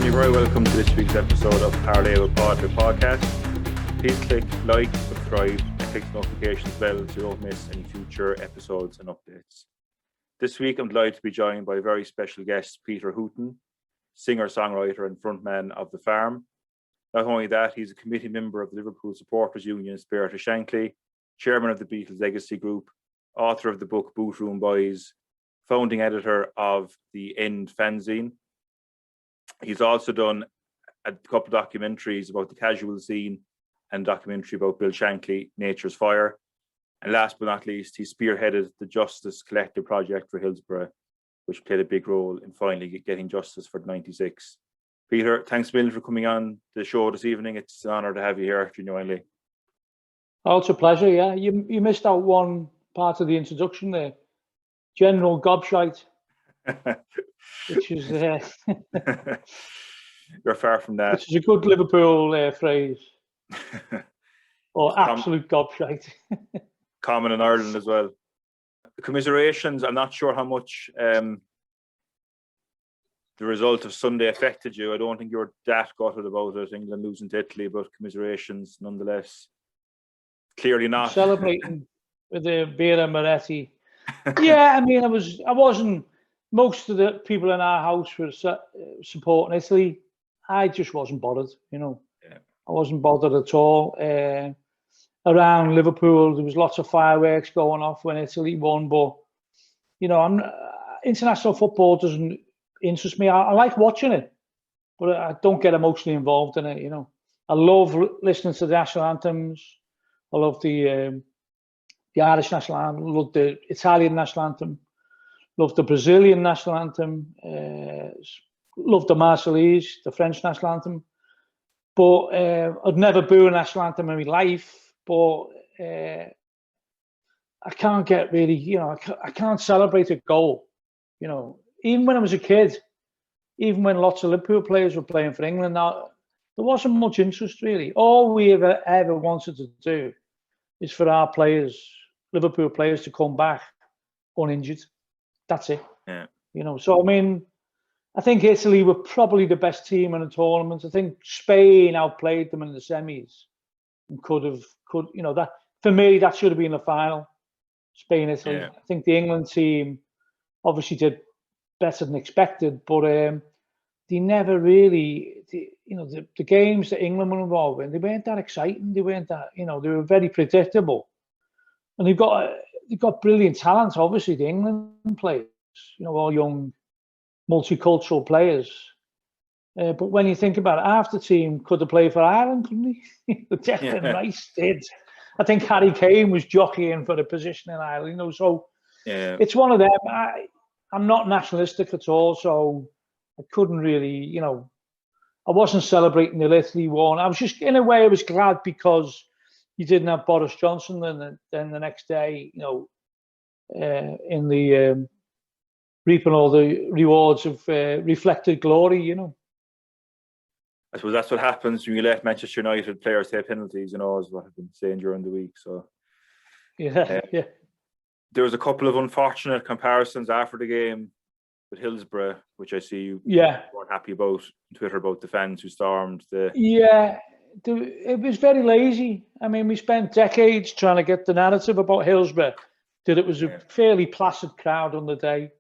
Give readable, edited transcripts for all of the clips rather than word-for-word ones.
everyone, you're very welcome to this week's episode of Parlay with Pod, the podcast. Please click like, subscribe, and click the notifications bell so you don't miss any future episodes and updates. This week, I'm delighted to be joined by a very special guest, Peter Hooton, singer-songwriter and frontman of The Farm. Not only that, he's a committee member of the Liverpool Supporters Union Spirit of Shankly, chairman of the Beatles Legacy Group, author of the book Boot Room Boys, founding editor of the End fanzine. He's also done a couple of documentaries about the casual scene and a documentary about Bill Shankly, Nature's Fire. And last but not least, he spearheaded the Justice Collective project for Hillsborough, which played a big role in finally getting justice for the 96. Peter, thanks a million for coming on the show this evening. It's an honour to have you here, genuinely. Oh, it's a pleasure, yeah. You missed out one part of the introduction there. General Gobshite. Which is you're far from that. Which is a good Liverpool phrase. Or absolute gobshite. Common in Ireland as well. Commiserations, I'm not sure how much the result of Sunday affected you. I don't think you were that gutted about it, England losing to Italy, but commiserations nonetheless. Clearly not. Celebrating with the Vera Moretti. Yeah, I mean, I wasn't. Most of the people in our house were supporting Italy. I just wasn't bothered, you know. Yeah. I wasn't bothered at all. Around Liverpool, there was lots of fireworks going off when Italy won, but you know, international football doesn't interest me. I like watching it, but I don't get emotionally involved in it. You know, I love listening to the national anthems. I love the Irish national anthem. I love the Italian national anthem. Love the Brazilian national anthem. Love the Marseillaise, the French national anthem. But I'd never boo a national anthem in my life. But I can't get really, you know, I can't celebrate a goal. You know, even when I was a kid, even when lots of Liverpool players were playing for England, now there wasn't much interest really. All we ever wanted to do is for our players, Liverpool players, to come back uninjured. That's it. Yeah. You know, so I mean, I think Italy were probably the best team in the tournament. I think Spain outplayed them in the semis and could, you know, that for me, that should have been the final. Spain, Italy. Yeah. I think the England team obviously did better than expected, but they never really, you know, the games that England were involved in, they weren't that exciting. They weren't that, you know, they were very predictable. And they've got brilliant talent, obviously, the England players, you know, all young, multicultural players. But when you think about it, half the team could have played for Ireland, couldn't he? Declan Rice did. I think Harry Kane was jockeying for the position in Ireland, you know, so yeah. It's one of them. I'm not nationalistic at all, so I couldn't really, you know, I wasn't celebrating the Italy won. I was just, in a way, I was glad because you didn't have Boris Johnson then the next day, you know, in the reaping all the rewards of reflected glory, you know. I suppose that's what happens when you let Manchester United players take penalties, you know, is what I've been saying during the week. So yeah. There was a couple of unfortunate comparisons after the game with Hillsborough, which I see you weren't happy about on Twitter about the fans who stormed the. Yeah, it was very lazy. I mean, we spent decades trying to get the narrative about Hillsborough that it was a fairly placid crowd on the day.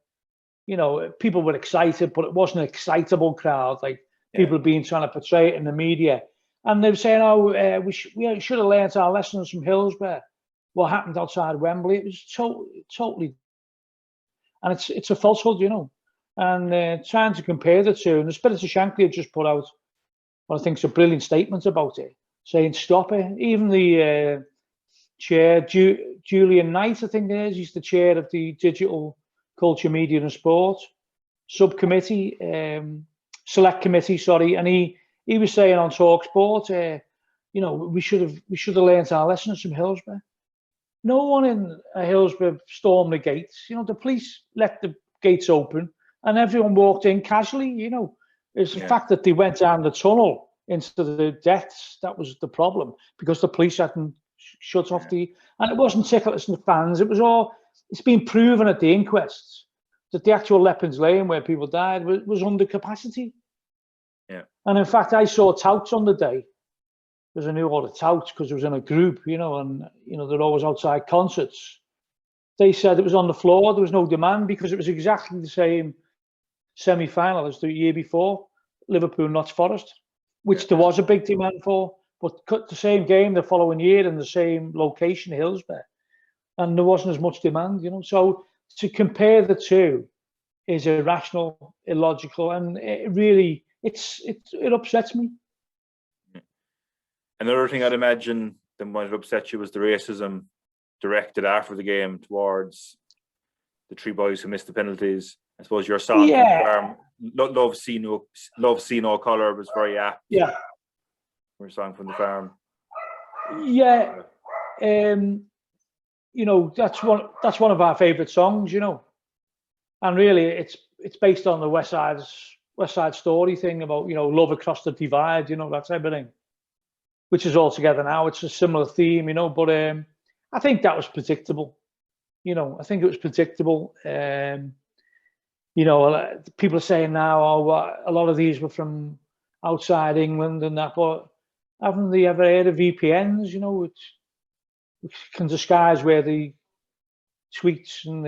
You know, people were excited, but it wasn't an excitable crowd like people have been trying to portray it in the media. And they were saying, oh, we should have learned our lessons from Hillsborough. What happened outside Wembley? It was totally, and it's a falsehood, you know. And trying to compare the two, and the Spirit of Shankly have just put out what I think is a brilliant statement about it, saying stop it. Even the chair, Julian Knight, I think it is, he's the chair of the Digital Culture, Media and Sport subcommittee, select committee, sorry, and he was saying on TalkSport, you know, we should have learned our lessons from Hillsborough. No one in Hillsborough stormed the gates. You know, the police let the gates open and everyone walked in casually, you know. It's the fact that they went down the tunnel into the deaths that was the problem, because the police hadn't shut off and it wasn't ticklers and fans. It was all, it's been proven at the inquests that the actual Leppings Lane where people died was under capacity. Yeah. And in fact, I saw touts on the day, because I knew all the touts because I was in a group, and they're always outside concerts. They said it was on the floor. There was no demand because it was exactly the same semi-final as the year before, Liverpool Notts Forest, which there was a big demand for, but cut the same game the following year in the same location, Hillsborough, and there wasn't as much demand, So to compare the two is irrational, illogical, and it upsets me. Another thing I'd imagine that might upset you was the racism directed after the game towards the three boys who missed the penalties. I suppose your song, "Love See No Colour" was very apt. Yeah. Your song from the farm. Yeah. That's one of our favourite songs, and really it's based on the West Side Story thing about love across the divide, that type of thing, which is all together now. It's a similar theme, but I think that was predictable. I think it was predictable. People are saying now, a lot of these were from outside England and that, but haven't they ever heard of VPNs, which can disguise where the tweets and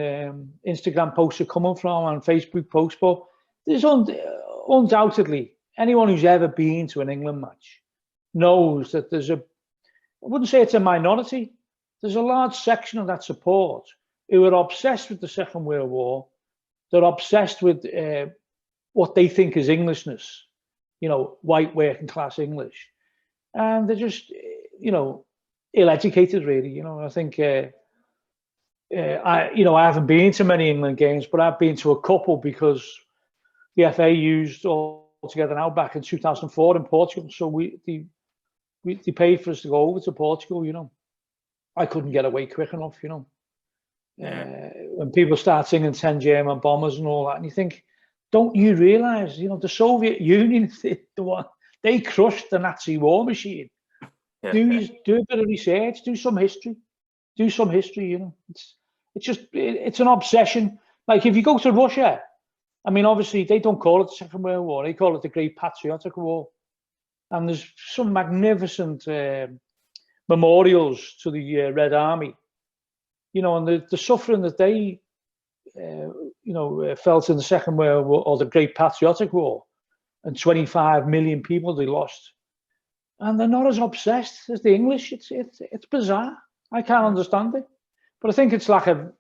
Instagram posts are coming from and Facebook posts? But there's undoubtedly, anyone who's ever been to an England match knows that I wouldn't say it's a minority, there's a large section of that support who are obsessed with the Second World War. They're obsessed with what they think is Englishness, white working class English. And they're just, ill-educated, really. I think I haven't been to many England games, but I've been to a couple because the FA used all together now back in 2004 in Portugal. So they paid for us to go over to Portugal. I couldn't get away quick enough. When people start singing 10 German bombers and all that, and you think, don't you realise, the Soviet Union, they crushed the Nazi war machine. Yeah. Do a bit of research, do some history. It's an obsession. Like if you go to Russia, I mean, obviously they don't call it the Second World War, they call it the Great Patriotic War. And there's some magnificent memorials to the Red Army, and the suffering that they, felt in the Second World War or the Great Patriotic War, and 25 million people they lost. And they're not as obsessed as the English. It's bizarre. I can't understand it. But I think it's lack of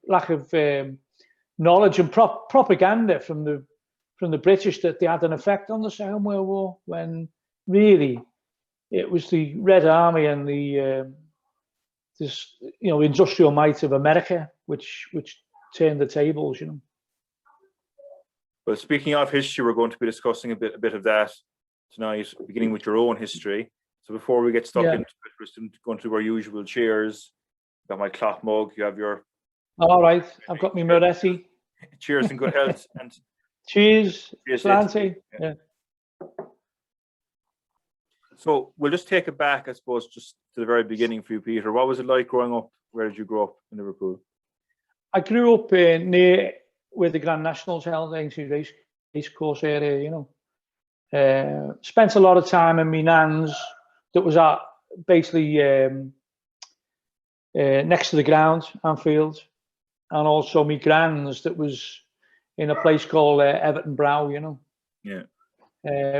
knowledge and propaganda from the British that they had an effect on the Second World War, when really it was the Red Army and the industrial might of America which turned the tables. Well, speaking of history, we're going to be discussing a bit of that tonight, beginning with your own history. So before we get stuck into it, we're still going to do our usual cheers. Got my cloth mug. You have your. All right, I've got my Moretti. Cheers and good health. And cheers, Slanty. Yeah. So we'll just take it back, I suppose, just to the very beginning for you, Peter. What was it like growing up? Where did you grow up in Liverpool? I grew up near where the Grand Nationals held, Ainsley race course area. Spent a lot of time in my nan's that was at basically next to the ground, Anfield, and also my grand's that was in a place called Everton Brow,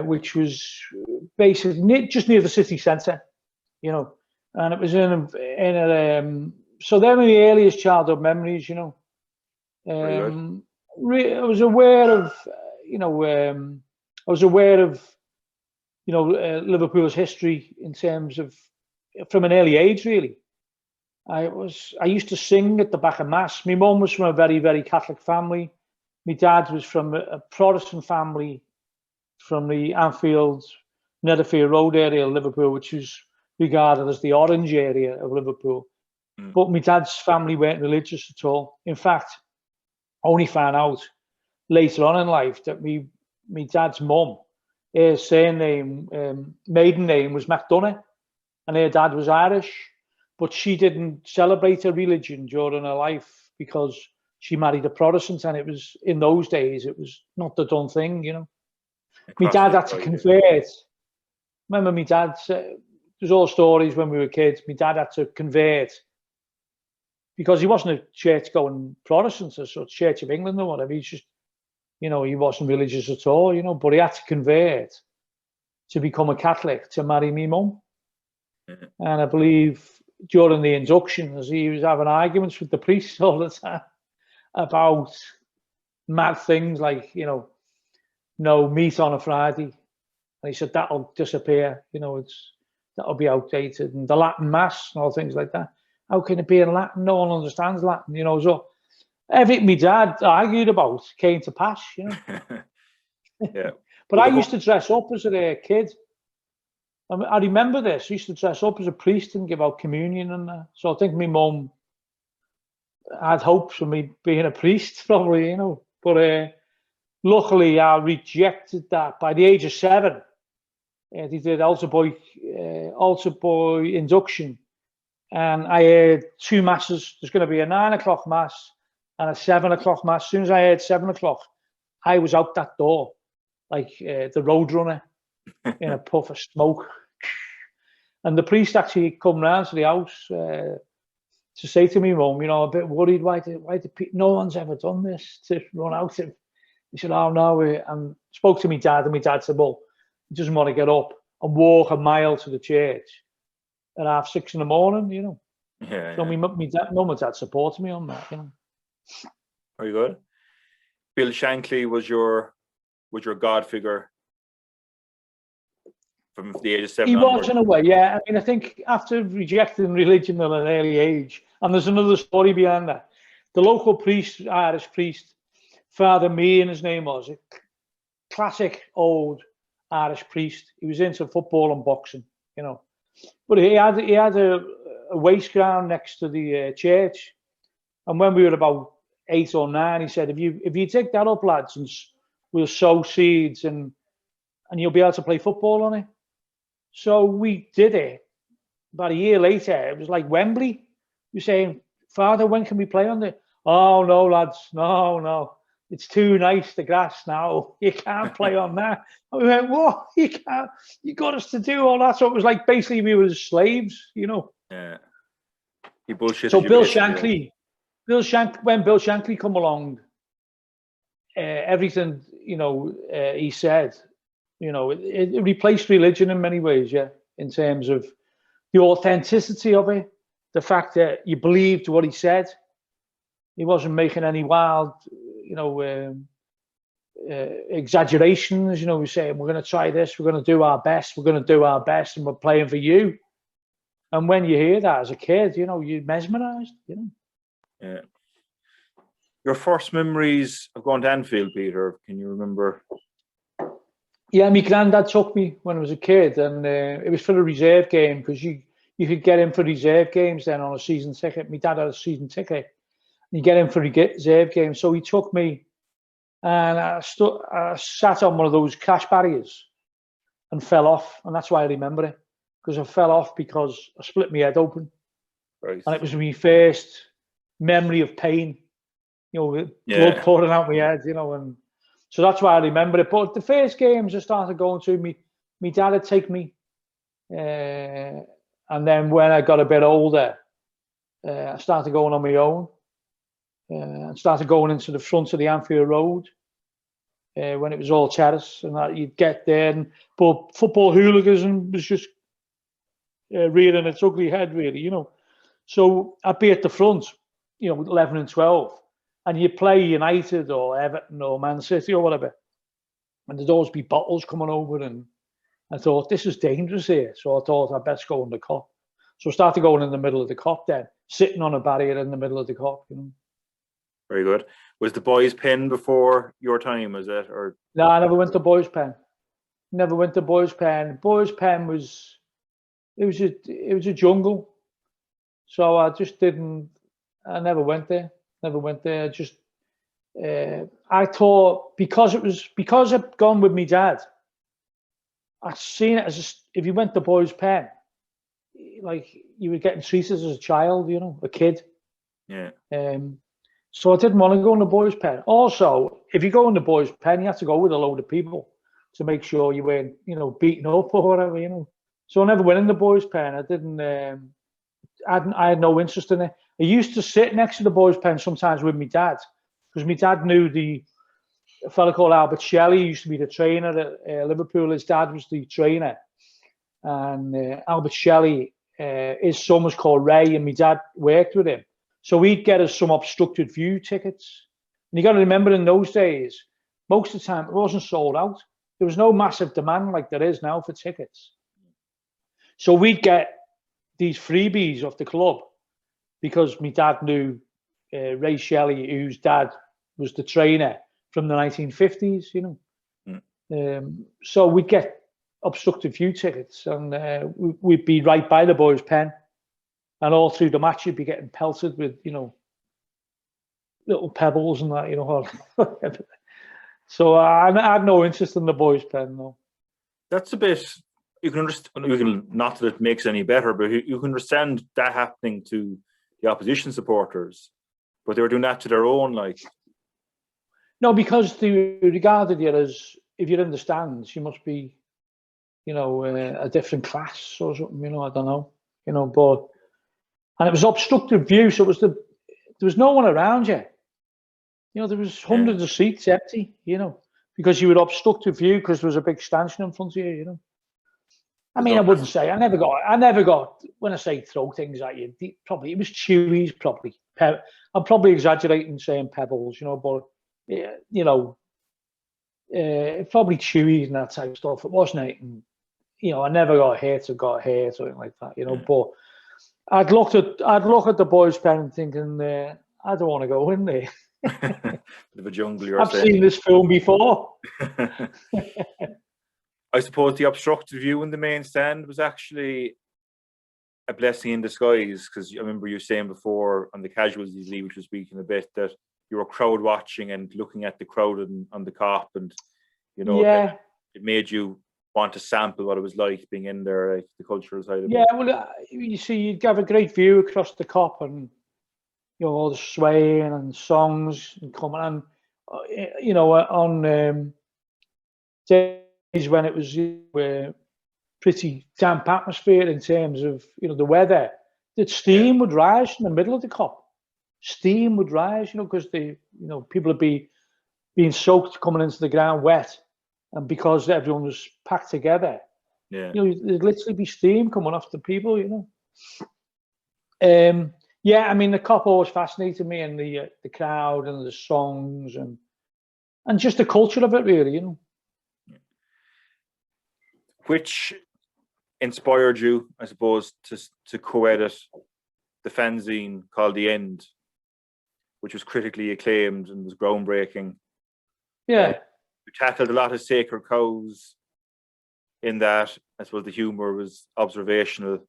which was basically just near the city centre, and it was in a so they're my earliest childhood memories, I was aware of, Liverpool's history in terms of from an early age, really. I used to sing at the back of mass. My mum was from a very, very Catholic family. My dad was from a Protestant family from the Anfield, Netherfield Road area of Liverpool, which is regarded as the orange area of Liverpool. But my dad's family weren't religious at all. In fact, I only found out later on in life that my dad's mum, her surname, maiden name was McDonough, and her dad was Irish, but she didn't celebrate her religion during her life because she married a Protestant, and it was, in those days, it was not the done thing, My Across dad the had to divide, convert. Remember, my dad said, there's all stories when we were kids. My dad had to convert because he wasn't a church-going Protestant or sort of Church of England or whatever. He's just, he wasn't religious at all, but he had to convert to become a Catholic to marry me mum. Yeah. And I believe during the inductions, he was having arguments with the priests all the time about mad things like, no meat on a Friday. And he said that'll disappear, that'll be outdated. And the Latin Mass and all things like that. How can it be in Latin? No one understands Latin, so everything my dad argued about came to pass, Yeah. But I used to dress up as a kid. I remember this. I used to dress up as a priest and give out communion and that. So I think my mum had hopes for me being a priest, probably, But luckily, I rejected that. By the age of 7, they did altar boy induction. And I heard 2 masses. There's going to be a 9 o'clock mass and a 7 o'clock mass. As soon as I heard 7 o'clock, I was out that door like the Roadrunner in a puff of smoke. And the priest actually come round to the house to say to me, Mum, a bit worried, why no one's ever done this, to run out. He said, oh, no. And spoke to me dad, and my dad said, well, he doesn't want to get up and walk a mile to the church at 6:30 in the morning, Yeah. So my mum and dad supported me on that, Very good. Bill Shankly was your god figure from the age of 7 He onwards. was in a way, yeah. I mean, I think after rejecting religion at an early age, and there's another story behind that. The local priest, Irish priest, Father Meehan, his name was, a classic old Irish priest. He was into football and boxing, But he had a waste ground next to the church, and when we were about 8 or 9, he said, "If you take that up, lads, and we'll sow seeds, and you'll be able to play football on it." So we did it. About a year later, it was like Wembley. You're saying, "Father, when can we play on it?" "Oh no, lads, no. It's too nice, the grass now. You can't play on that." And we went, "What? You can't? You got us to do all that?" So it was like basically we were slaves, Yeah. He bullshitted So you Bill basically. Shankly, when Bill Shankly come along, everything he said, it replaced religion in many ways, yeah, in terms of the authenticity of it, the fact that you believed what he said. He wasn't making any wild, exaggerations. We're saying we're going to try this, we're going to do our best, and we're playing for you. And when you hear that as a kid, you're mesmerised. Yeah. Your first memories of going to Anfield, Peter, can you remember? Yeah, my granddad took me when I was a kid, and it was for a reserve game, because you could get in for reserve games then on a season ticket. My dad had a season ticket. You get in for reserve games. So he took me, and I sat on one of those cash barriers and fell off. And that's why I remember it, because I fell off because I split my head open. Right. And it was my first memory of pain, with blood pouring out my head, and so that's why I remember it. But the first games I started going to, my dad would take me. And then when I got a bit older, I started going on my own. And started going into the front of the Anfield Road when it was all terrace, and that you'd get there. But football hooliganism was just rearing its ugly head, really, So I'd be at the front, 11 and 12, and you'd play United or Everton or Man City or whatever, and there'd always be bottles coming over, and I thought, this is dangerous here. So I thought I'd best go in the cop. So I started going in the middle of the cop then, sitting on a barrier in the middle of the cop, Very good. Was the boys' pen before your time, is it? Or no, I never went to boys' pen. Never went to boys' pen. Boys' pen was a jungle. So I just didn't. I never went there. I just. I thought because I'd gone with my dad, I'd seen it as if you went to boys' pen, like you were getting treated as a child, a kid. Yeah. So I didn't want to go in the boys' pen. Also, if you go in the boys' pen, you have to go with a load of people. to make sure you weren't, beaten up or whatever. So I never went in the boys' pen. I didn't. I had no interest in it. I used to sit next to the boys' pen sometimes with my dad, because my dad knew a fellow called Albert Shelley. He used to be the trainer at Liverpool. His dad was the trainer, and Albert Shelley, his son was called Ray, and my dad worked with him. So we'd get us some obstructed view tickets. And you got to remember, in those days, most of the time it wasn't sold out. There was no massive demand like there is now for tickets. So we'd get these freebies off the club because my dad knew Ray Shelley, whose dad was the trainer from the 1950s, So we'd get obstructed view tickets, and we'd be right by the boys' pen. And all through the match, you'd be getting pelted with, little pebbles and that, So I had no interest in the boys' pen, no. That's a bit, you can understand, not that it makes any better, but you can understand that happening to the opposition supporters, but they were doing that to their own, like. No, because they regarded you as, if you're in the stands, you must be, a different class or something, I don't know, but, and it was obstructive view, so there was no one around you. There was hundreds of seats empty, because you would obstructive view because there was a big stanchion in front of you, I mean, I wouldn't say, I never got, when I say throw things at you, probably, it was chewies, probably. I'm probably exaggerating saying pebbles, but, probably chewies and that type of stuff. It wasn't anything, I never got hit or something like that, but I'd look at the boys' pen and thinking, I don't want to go in there. Bit of a jungle, I've seen this film before. I suppose the obstructed view in the main stand was actually a blessing in disguise, because I remember you saying before on the Casualties League, which was speaking a bit, that you were crowd watching and looking at the crowd on the cop, and it made you want to sample what it was like being in there, like the cultural side of it. Yeah, well, you see, you'd have a great view across the cop, and all the swaying and songs and coming, and on days when it was pretty damp atmosphere in terms of the weather, that steam would rise in the middle of the cop. Steam would rise, because people would be being soaked coming into the ground wet, and because everyone was packed together, there'd literally be steam coming off the people, Yeah, I mean, the cop always fascinated me, and the crowd and the songs and just the culture of it, really, Which inspired you, I suppose, to co-edit the fanzine called The End, which was critically acclaimed and was groundbreaking. Yeah. You tackled a lot of sacred cows in that. I suppose the humour was observational.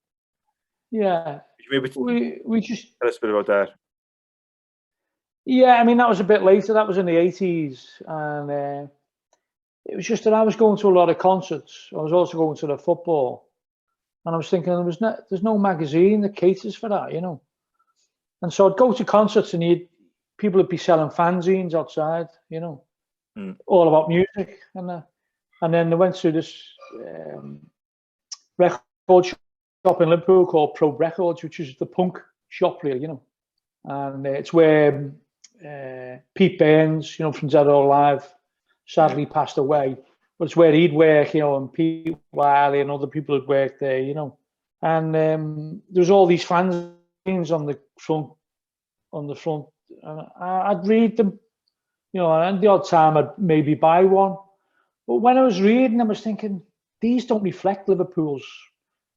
Yeah. Maybe we just tell us a bit about that. Yeah, I mean, that was a bit later. That was in the 80s, and it was just that I was going to a lot of concerts. I was also going to the football, and I was thinking there's no magazine that caters for that, And so I'd go to concerts, and people would be selling fanzines outside, all about music, and then they went to this record shop in Liverpool called Pro Records, which is the punk shop, really, and it's where Pete Burns, from Dead or Alive, sadly passed away, but it's where he'd work, and Pete Wiley and other people had worked there, and there was all these fanzines on the front, and I'd read them, and the odd time I'd maybe buy one, but when I was reading, I was thinking, these don't reflect Liverpool's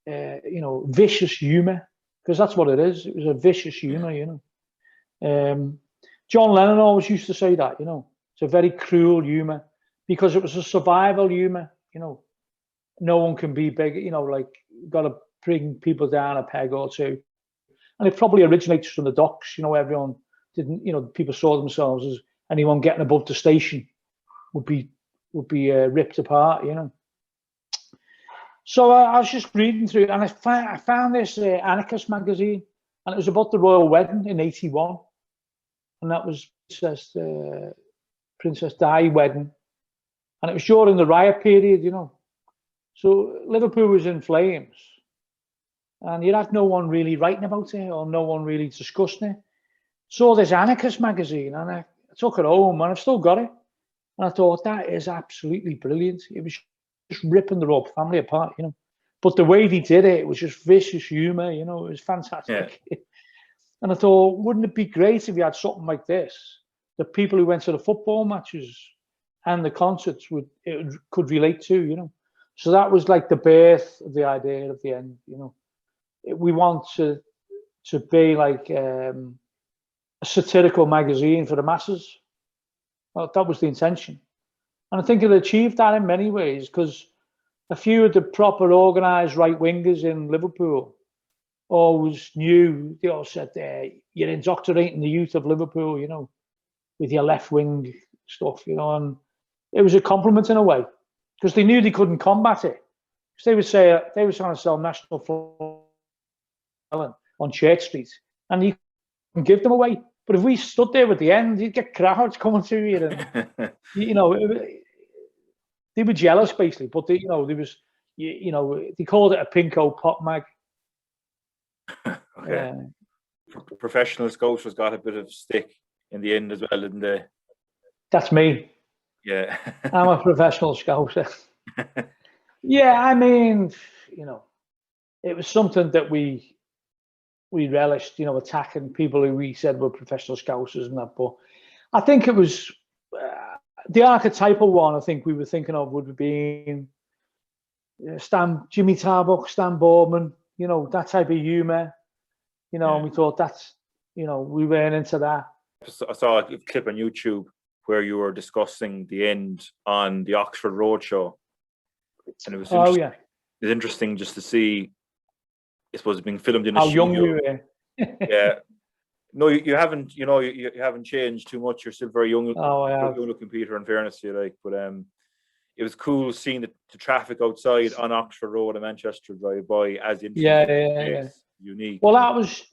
vicious humour, because that's what it is. It was a vicious humour, John Lennon always used to say that, it's a very cruel humour, because it was a survival humour, no one can be big, like, got to bring people down a peg or two. And it probably originates from the docks, everyone didn't, people saw themselves as anyone getting above the station would be ripped apart, So I was just reading through, and I found this anarchist magazine, and it was about the royal wedding in '81, and that was Princess Di wedding, And it was during the riot period, So Liverpool was in flames. And you had no one really writing about it or no one really discussing it. Saw this anarchist magazine and I took it home and I've still got it. And I thought, that is absolutely brilliant. It was just ripping the royal family apart, But the way they did it, it was just vicious humour, it was fantastic. Yeah. And I thought, wouldn't it be great if you had something like this, that people who went to the football matches and the concerts could relate to, So that was like the birth of the idea of the end, We want to be like a satirical magazine for the masses. Well, that was the intention. And I think it achieved that in many ways, because a few of the proper organised right-wingers in Liverpool always knew, they all said, you're indoctrinating the youth of Liverpool, with your left-wing stuff, and it was a compliment in a way, because they knew they couldn't combat it. Because they would say, they were trying to sell National Flag on Church Street, and you can give them away. But if we stood there at the end, you'd get crowds coming to you, and they were jealous basically. But there was, they called it a Pinko pop mag. Okay. Professional Scousers got a bit of stick in the end as well, didn't they? That's me. Yeah. I'm a professional Scouser. Yeah, I mean, it was something that we relished, attacking people who we said were professional Scousers and that. But I think it was the archetypal one. I think we were thinking of would have been Jimmy Tarbuck, Stan Boardman, that type of humour, and we thought that's, we went into that. I saw a clip on YouTube where you were discussing the end on the Oxford Roadshow, and it was interesting. Yeah. It's interesting just to see, I suppose, being filmed in a how studio. Young we were. Yeah. No, you haven't. You haven't changed too much. You're still very young. Young looking, Peter. In fairness to you, but it was cool seeing the traffic outside on Oxford Road and Manchester Drive by as the yeah. Unique. Well, that was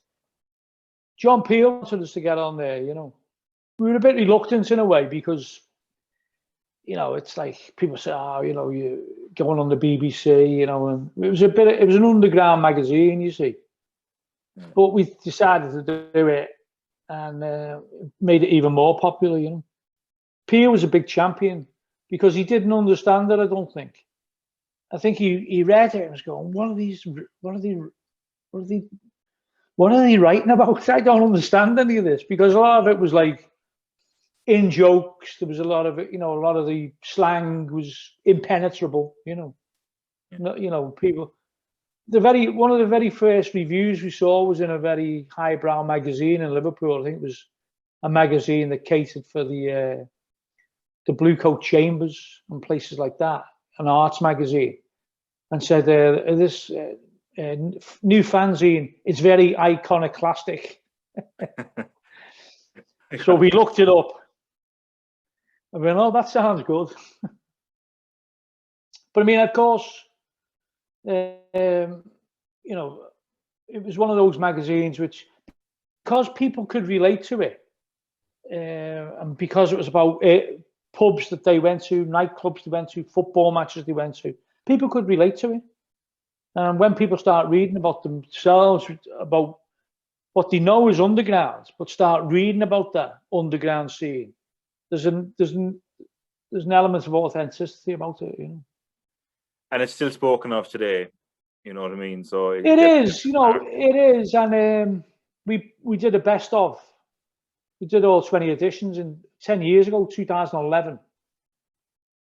John Peel wanted us to get on there. We were a bit reluctant in a way because, it's like people say, you're going on the BBC, and it was an underground magazine, you see. Yeah. But we decided to do it and made it even more popular, Peel was a big champion because he didn't understand it, I don't think. I think he read it and was going, what are they writing about? I don't understand any of this, because a lot of it was like in jokes. There was a lot of it, a lot of the slang was impenetrable, people. One of the very first reviews we saw was in a very highbrow magazine in Liverpool. I think it was a magazine that catered for the Blue Coat Chambers and places like that, an arts magazine, and said this new fanzine is very iconoclastic. So we looked it up. I went, oh, that sounds good. But I mean, of course, it was one of those magazines which, because people could relate to it, and because it was about pubs that they went to, nightclubs they went to, football matches they went to, people could relate to it. And when people start reading about themselves, about what they know is underground, but start reading about that underground scene, there's an element of authenticity about it, And it's still spoken of today, you know what I mean? So it is, it is. And we did a best of. We did all 20 editions in 10 years ago, 2011.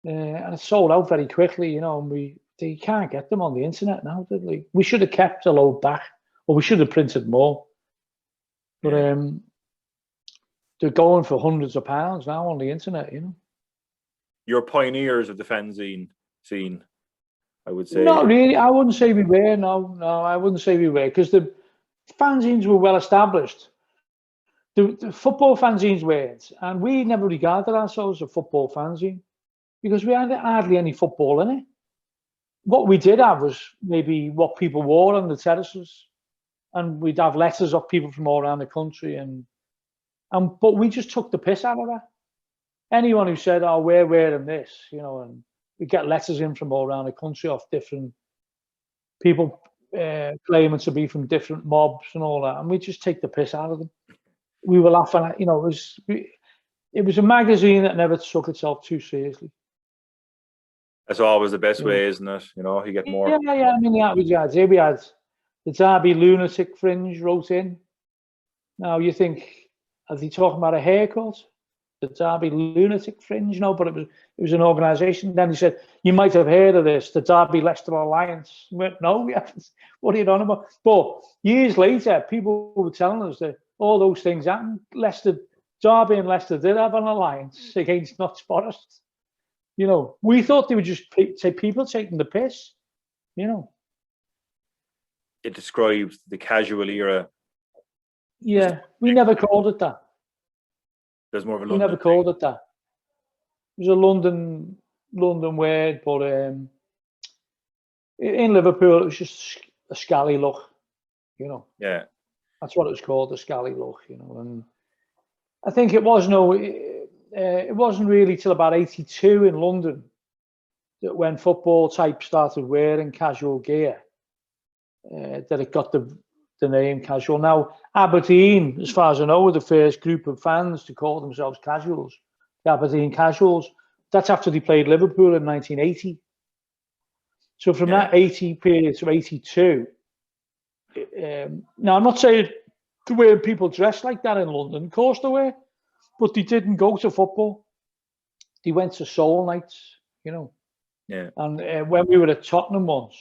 And it sold out very quickly, and they can't get them on the internet now, did they? We should have kept a load back, or we should have printed more. But they're going for hundreds of pounds now on the internet, You're pioneers of the fanzine scene, I would say. Not really. I wouldn't say we were. No, I wouldn't say we were, because the fanzines were well established. The football fanzines weren't, and we never regarded ourselves as a football fanzine because we had hardly any football in it. What we did have was maybe what people wore on the terraces, and we'd have letters of people from all around the country, but we just took the piss out of that. anyone who said, "Oh, we're wearing this," and we get letters in from all around the country off different people claiming to be from different mobs and all that, and we just take the piss out of them. We were laughing at, it was a magazine that never took itself too seriously. That's always the best way, isn't it? You get more. Yeah. I mean, that was the idea. We had the Derby Lunatic Fringe wrote in. Now you think, are they talking about a haircut? The Derby Lunatic Fringe? No, but it was an organisation. Then he said, you might have heard of this, the Derby Leicester Alliance. We went, no, we haven't. What are you on about? But years later, people were telling us that all those things happened. Derby and Leicester did have an alliance against Notts Forest. We thought they were just people taking the piss. It describes the casual era. Yeah, we never called it that. There's more of a We London never called it that. It was a London word, but in Liverpool it was just a scally look. Yeah. That's what it was called, the scally look. And I think it wasn't really till about '82 in London that when football types started wearing casual gear, that it got the name casual. Now, Aberdeen, as far as I know, were the first group of fans to call themselves casuals, the Aberdeen Casuals. That's after they played Liverpool in 1980. So from that 80 period to 82, now I'm not saying the way people dress like that in London, of course they were, but they didn't go to football. They went to soul nights, Yeah. And when we were at Tottenham once,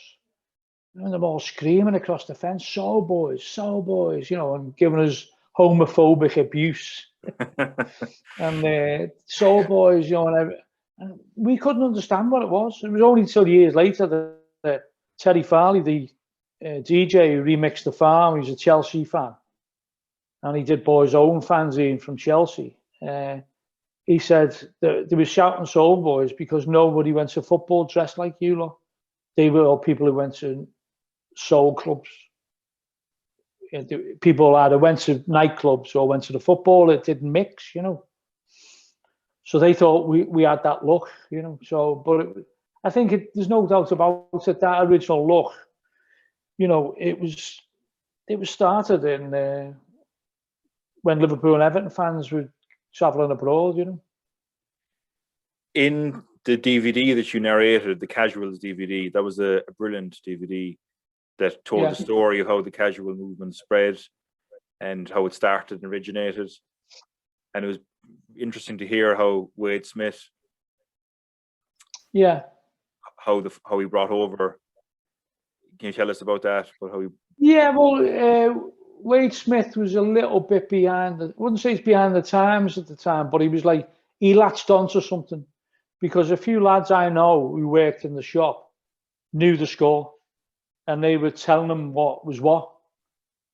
and them all screaming across the fence, soul boys, and giving us homophobic abuse. And soul boys, and we couldn't understand what it was. It was only until years later that Terry Farley, the DJ who remixed The Farm, he was a Chelsea fan, and he did Boys Own fanzine from Chelsea. He said that they were shouting soul boys because nobody went to football dressed like you lot. They were all people who went to soul clubs. People either went to nightclubs or went to the football. It didn't mix, So they thought we had that look, So, but I think there's no doubt about it. That original look, it was started in when Liverpool and Everton fans were travelling abroad, In the DVD that you narrated, the Casuals DVD, that was a brilliant DVD that told the story of how the casual movement spread and how it started and originated. And it was interesting to hear how Wade Smith, how he brought over. Can you tell us about that? Wade Smith was a little bit behind. I wouldn't say he's behind the times at the time, but he latched onto something, because a few lads I know who worked in the shop knew the score, and they were telling him what was what.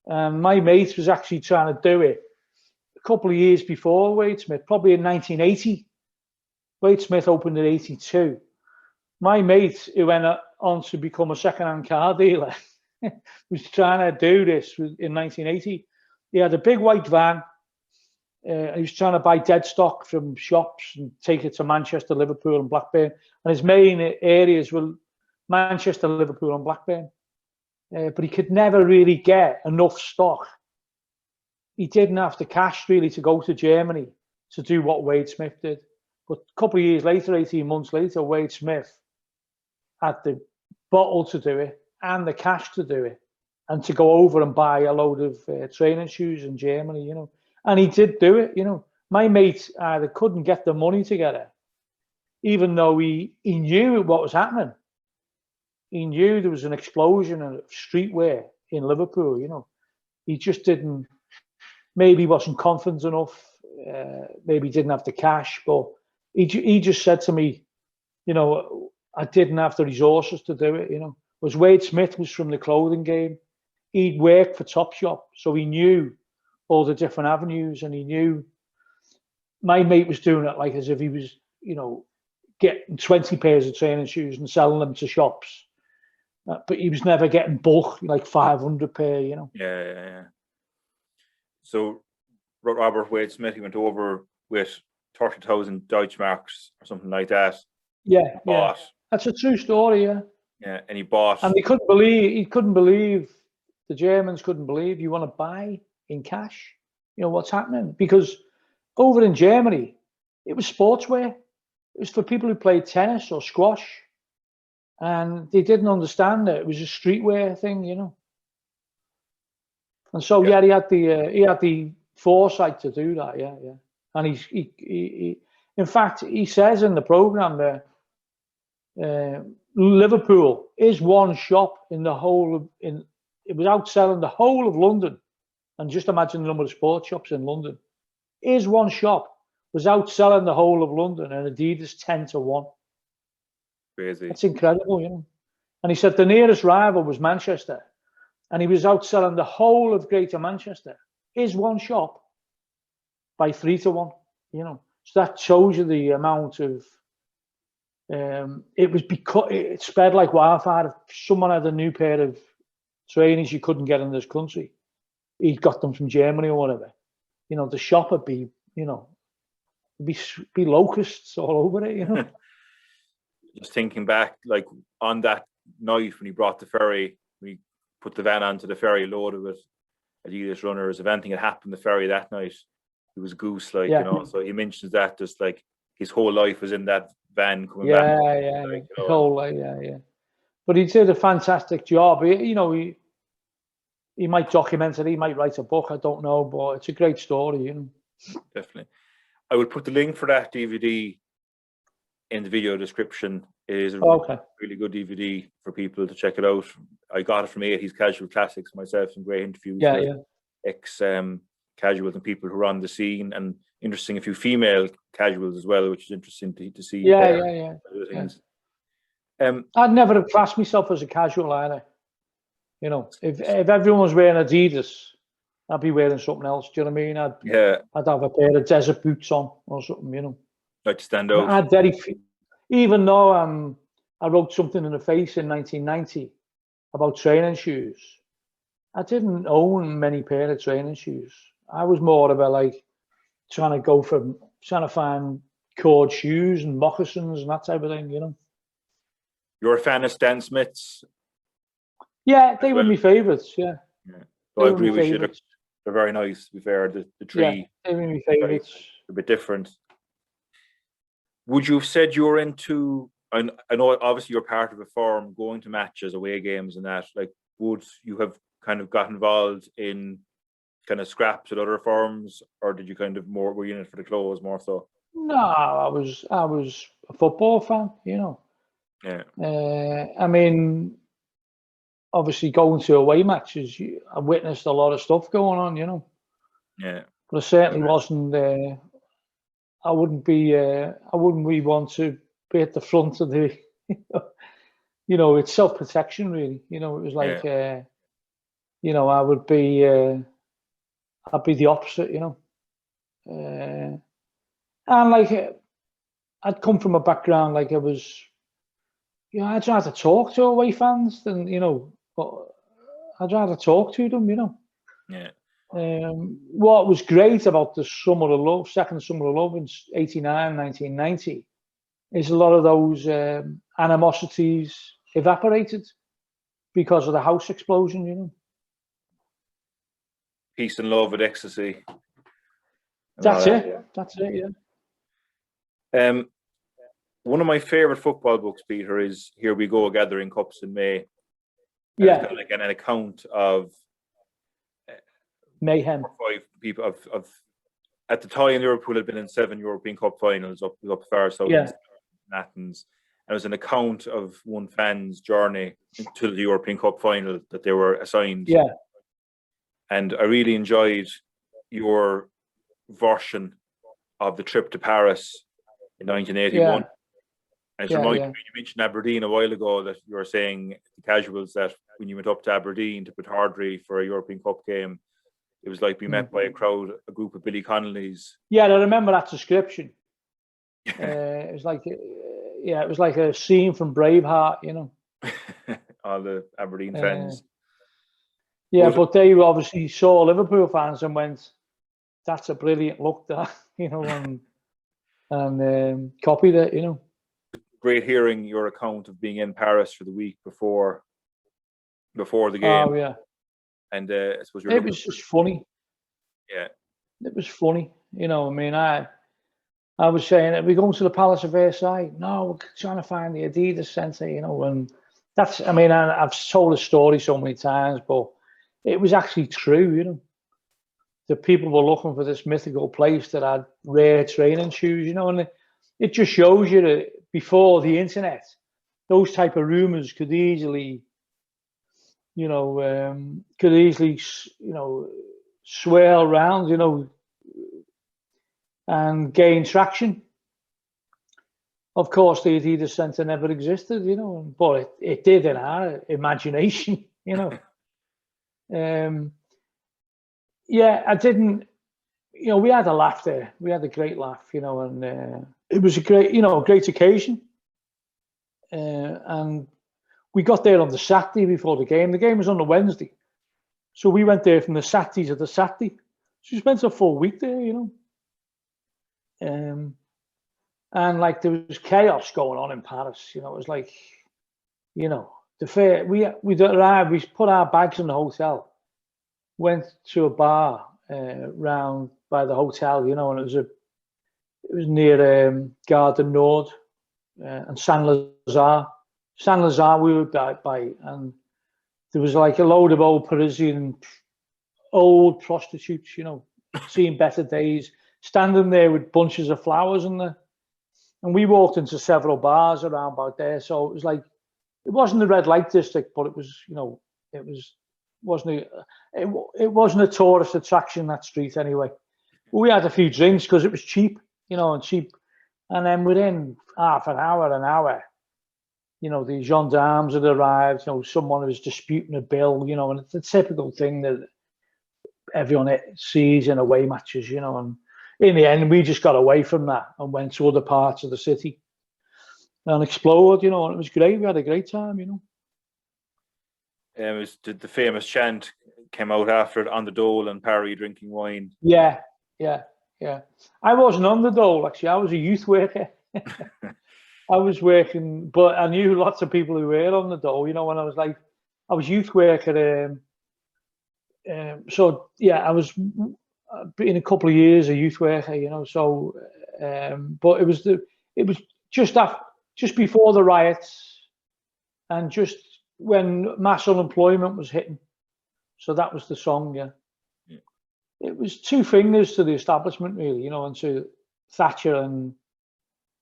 My mate was actually trying to do it a couple of years before Wade Smith, probably in 1980. Wade Smith opened in '82. My mate, who went on to become a second-hand car dealer, was trying to do this in 1980. He had a big white van. He was trying to buy dead stock from shops and take it to Manchester, Liverpool, and Blackburn. And his main areas were Manchester, Liverpool, and Blackburn. But he could never really get enough stock. He didn't have the cash really to go to Germany to do what Wade Smith did. But a couple of years later, 18 months later, Wade Smith had the bottle to do it and the cash to do it, and to go over and buy a load of training shoes in Germany, And he did do it, My mate either couldn't get the money together, even though he knew what was happening. He knew there was an explosion of streetwear in Liverpool, He just didn't, maybe wasn't confident enough, maybe didn't have the cash, but he just said to me, I didn't have the resources to do it, Whereas Wade Smith was from the clothing game. He'd worked for Topshop, so he knew all the different avenues, and he knew my mate was doing it like as if he was, getting 20 pairs of training shoes and selling them to shops. But he was never getting bulk, like 500 pair, Yeah. So Robert Wade Smith, he went over with 30,000 Deutschmarks or something like that. Yeah, that's a true story. Yeah. Yeah, and he bought. And he couldn't believe the Germans couldn't believe you want to buy in cash. What's happening? Because over in Germany, it was sportswear. It was for people who played tennis or squash, and they didn't understand it. It was a streetwear thing, And so he had the foresight to do that. Yeah. And he in fact, he says in the program there, Liverpool is one shop in the whole of it was outselling the whole of London, and just imagine the number of sports shops in London. Is one shop was outselling the whole of London, and Adidas 10-1. Crazy. That's incredible, And he said the nearest rival was Manchester, and he was outselling the whole of Greater Manchester. Is one shop by 3-1, So that shows you the amount of. It was because it spread like wildfire. If someone had a new pair of trainers you couldn't get in this country, he got them from Germany or whatever. The shop would be, be locusts all over it. Just thinking back, like on that night when he brought the ferry, we put the van onto the ferry loaded with Adidas runners. If anything had happened, the ferry that night, it was goose, like So he mentions that just like his whole life was in that van coming back. Yeah. Whole life, yeah. But he did a fantastic job. He might document it. He might write a book. I don't know, but it's a great story. Definitely. I will put the link for that DVD in the video description. It is a really good DVD for people to check it out. I got it from 80s Casual Classics myself, some great interviews with ex-casuals and people who are on the scene, and interesting a few female casuals as well, which is interesting to see. Yeah. I'd never have classed myself as a casual either. If everyone was wearing Adidas, I'd be wearing something else. Do you know what I mean? I'd have a pair of desert boots on or something. Like to stand out. I had even though I wrote something in the Face in 1990 about training shoes, I didn't own many pair of training shoes. I was more about trying to find cord shoes and moccasins and that type of thing. You're a fan of Stan Smith's? Yeah, they were my favourites. Yeah. So I agree with you. They're very nice. To be fair, the tree. Yeah, they were my favourites. A bit different. Would you have said you were into? I know obviously you're part of a firm, going to matches, away games, and that. Like, would you have kind of got involved in kind of scraps at other firms, or did you kind of were you in it for the clothes more so? No, I was a football fan. Yeah. I mean, obviously going to away matches, I witnessed a lot of stuff going on. Yeah. But I certainly wasn't. I wouldn't really want to be at the front of the. It's self-protection, really. It was like, I would be. I'd be the opposite, and I'd come from a background I was. I'd rather talk to away fans than but I'd rather talk to them, Yeah. What was great about the Summer of Love, second Summer of Love in 1989, 1990, is a lot of those animosities evaporated because of the house explosion, Peace and love with ecstasy. That's it. That's it, yeah. One of my favourite football books, Peter, is Here We Go, Gathering Cups in May. Yeah. It's kind of like an account of mayhem. 5 people of at the time Liverpool had been in 7 European Cup finals up far south in Athens. And it was an account of one fan's journey to the European Cup final that they were assigned. Yeah. And I really enjoyed your version of the trip to Paris in 1981. And you mentioned Aberdeen a while ago, that you were saying the casuals that when you went up to Aberdeen to Pittardry for a European Cup game, it was like being met by a group of Billy Connolly's. Yeah, I remember that description. It was like, it was like a scene from Braveheart, All the Aberdeen fans. But they obviously saw Liverpool fans and went, "That's a brilliant look, that," and and copied it, you know. Great hearing your account of being in Paris for the week before the game. Oh yeah, and I suppose it was just funny. Yeah, it was funny. You know, I mean, I was saying, are we going to the Palace of Versailles? No, we're trying to find the Adidas Centre, you know, and that's, I mean, I've told the story so many times, but it was actually true, you know. The people were looking for this mythical place that had rare training shoes, you know, and it just shows you that before the internet, those type of rumours could easily, you know, swirl around, you know, and gain traction. Of course, the Adidas Centre never existed, you know, but it did in our imagination, you know. Yeah, I didn't, you know, we had a laugh there. We had a great laugh, you know, and it was a great, you know, great occasion. And we got there on the Saturday before the game. The game was on the Wednesday. So we went there from the Saturday to the Saturday. So we spent a full week there, you know. And like there was chaos going on in Paris, you know. It was like, you know, the fair. We arrived. We put our bags in the hotel, went to a bar round by the hotel, you know, and it was near Gare du Nord and Saint Lazare. Saint Lazare we were by, and there was like a load of old Parisian old prostitutes, you know, seeing better days, standing there with bunches of flowers and we walked into several bars around about there. So it was like, it wasn't the red light district, but it was, you know, it wasn't a tourist attraction, that street anyway. But we had a few drinks because it was cheap, you know, and then within half an hour, you know, the gendarmes had arrived, you know, someone was disputing a bill, you know, and it's a typical thing that everyone sees in away matches, you know, and in the end, we just got away from that and went to other parts of the city and explored, you know, and it was great. We had a great time, you know. The famous chant came out after it, on the dole and Parry drinking wine. Yeah. I wasn't on the dole, actually. I was a youth worker. I was working, but I knew lots of people who were on the dole, you know, when I was youth worker. So, yeah, I was in a couple of years a youth worker, you know, so, but it was just before the riots and just when mass unemployment was hitting. So that was the song, yeah. It was two fingers to the establishment, really, you know, and to Thatcher and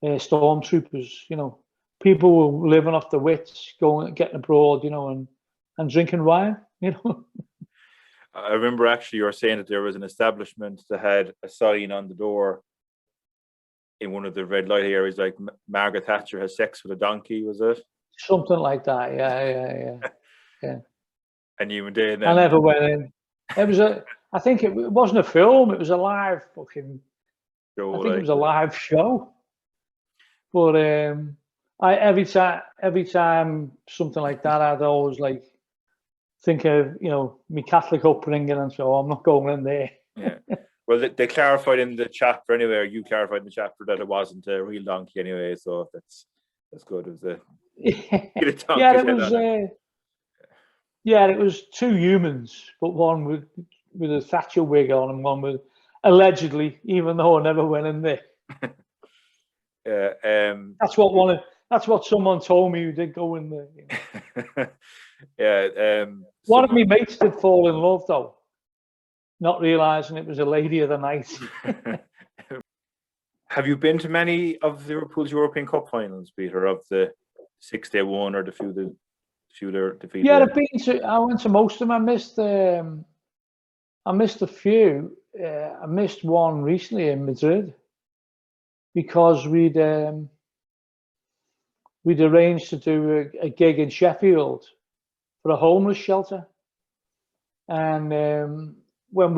stormtroopers, you know. People were living off the wits, getting abroad, you know, and drinking wine, you know. I remember actually you were saying that there was an establishment that had a sign on the door in one of the red light areas, like Margaret Thatcher has sex with a donkey, was it? Something like that, yeah. And you went in. I never went in. I think it wasn't a film, it was a live fucking show. I think it was a live show. But every time something like that, I'd always like think of, you know, my Catholic upbringing and so I'm not going in there. Yeah. Well, they clarified in the chapter anyway, or you clarified in the chapter that it wasn't a real donkey anyway, so that's good. It was a it was two humans, but one with a Thatcher wig on and one with, allegedly, even though I never went in there. That's what someone told me who did go in there. You know? One of my mates did fall in love though, not realising it was a lady of the night. Have you been to many of Liverpool's European Cup finals, Peter, of the 6 they won or the few they're defeated? Yeah, I went to most of them. I missed a few. I missed one recently in Madrid because we'd arranged to do a gig in Sheffield for a homeless shelter, and when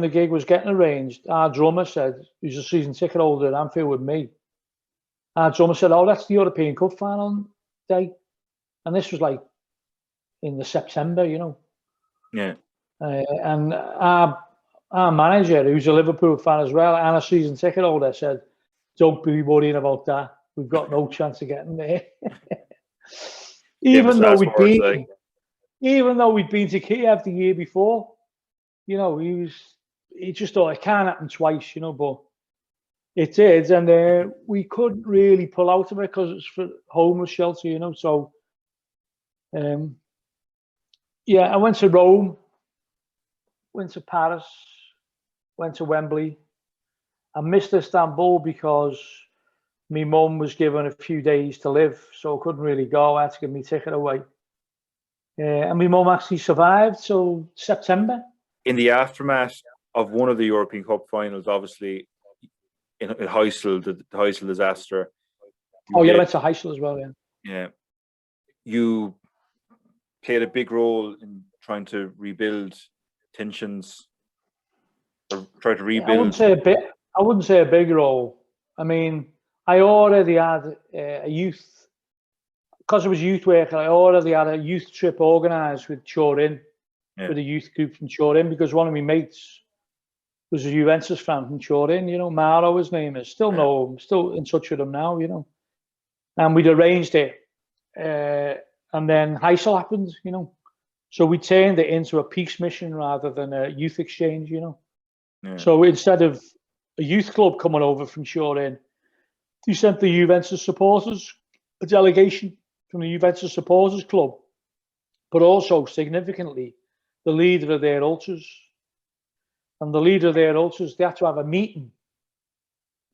the gig was getting arranged, our drummer said, who's a season ticket holder at Anfield with me, our drummer said, "Oh, that's the European Cup final day," and this was like in the September, you know. Yeah. And our manager, who's a Liverpool fan as well, and a season ticket holder, said, don't be worrying about that. We've got no chance of getting there. Famous last words, like. Even though we'd been to Kiev the year before, you know, he just thought it can't happen twice, you know, but it did, and we couldn't really pull out of it because it's for homeless shelter, you know. So, yeah, I went to Rome, went to Paris, went to Wembley. I missed Istanbul because my mum was given a few days to live, so I couldn't really go. I had to give my ticket away. And my mum actually survived till September. In the aftermath of one of the European Cup finals, obviously, in Heysel, the Heysel disaster. Oh, yeah, I went to Heysel as well, yeah. Yeah. You played a big role in trying to rebuild tensions, or try to rebuild. I wouldn't say a big role. I mean, I already had a youth, because I was youth worker, I already had a youth trip organised with Turin, with a youth group from Turin, because one of my mates was a Juventus fan from Turin, you know, Mauro, his name is. Still know him, still in touch with him now, you know. And we'd arranged it. And then Heysel happened, you know. So we turned it into a peace mission rather than a youth exchange, you know. Yeah. So instead of a youth club coming over from Turin, they sent the Juventus supporters, a delegation from the Juventus supporters club, but also significantly the leader of their ultras. And the leader of their ultras, they had to have a meeting,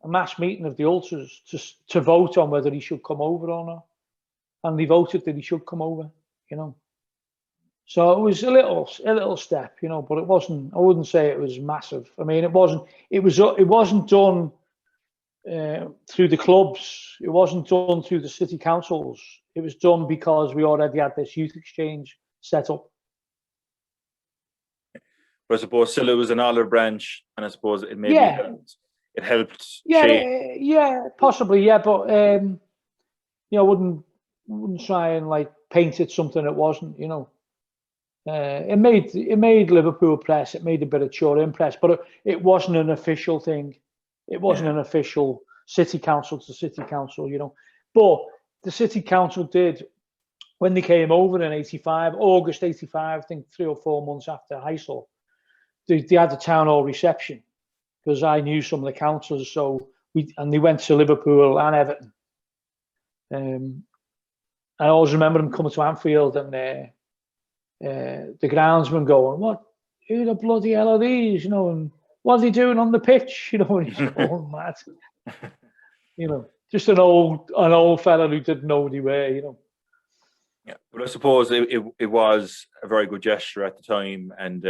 a mass meeting of the ultras to vote on whether he should come over or not. And they voted that he should come over, you know. So it was a little step, you know, but it wasn't. I wouldn't say it was massive. I mean, it wasn't done through the clubs. It wasn't done through the city councils. It was done because we already had this youth exchange set up. But I suppose still it was an olive branch, and I suppose it maybe it helped. Yeah, possibly, yeah, but you know, wouldn't try and like paint it something it wasn't, you know. It made Liverpool press, it made a bit of Turin press, but it wasn't an official thing. It wasn't an official city council to city council, you know. But the city council did, when they came over in '85, August '85, I think 3 or 4 months after Heysel, they had a town hall reception because I knew some of the councillors, so they went to Liverpool and Everton. I always remember them coming to Anfield and the groundsman going, who the bloody hell are these? You know, and what are they doing on the pitch? You know, and he's going mad. You know, just an old fella who didn't know what he were, you know. Yeah, but I suppose it was a very good gesture at the time, and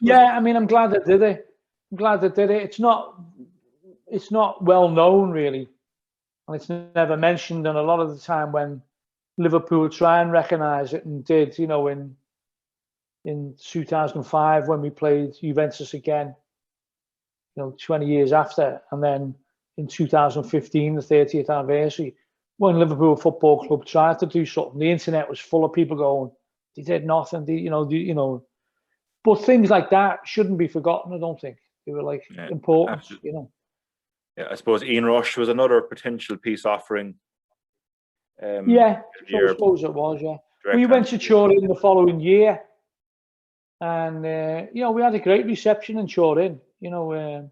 yeah, I mean, I'm glad they did it. I'm glad they did it. It's not well known really, and it's never mentioned. And a lot of the time when Liverpool try and recognise it, and did, you know, in 2005 when we played Juventus again, you know, 20 years after, and then in 2015, the 30th anniversary, when Liverpool Football Club tried to do something, the internet was full of people going, they did nothing, you know. But things like that shouldn't be forgotten, I don't think. They were like important, absolutely. You know. Yeah, I suppose Ian Rush was another potential peace offering. So I suppose it was, yeah. We went to Turin the following year, and you know, we had a great reception in Turin. You know,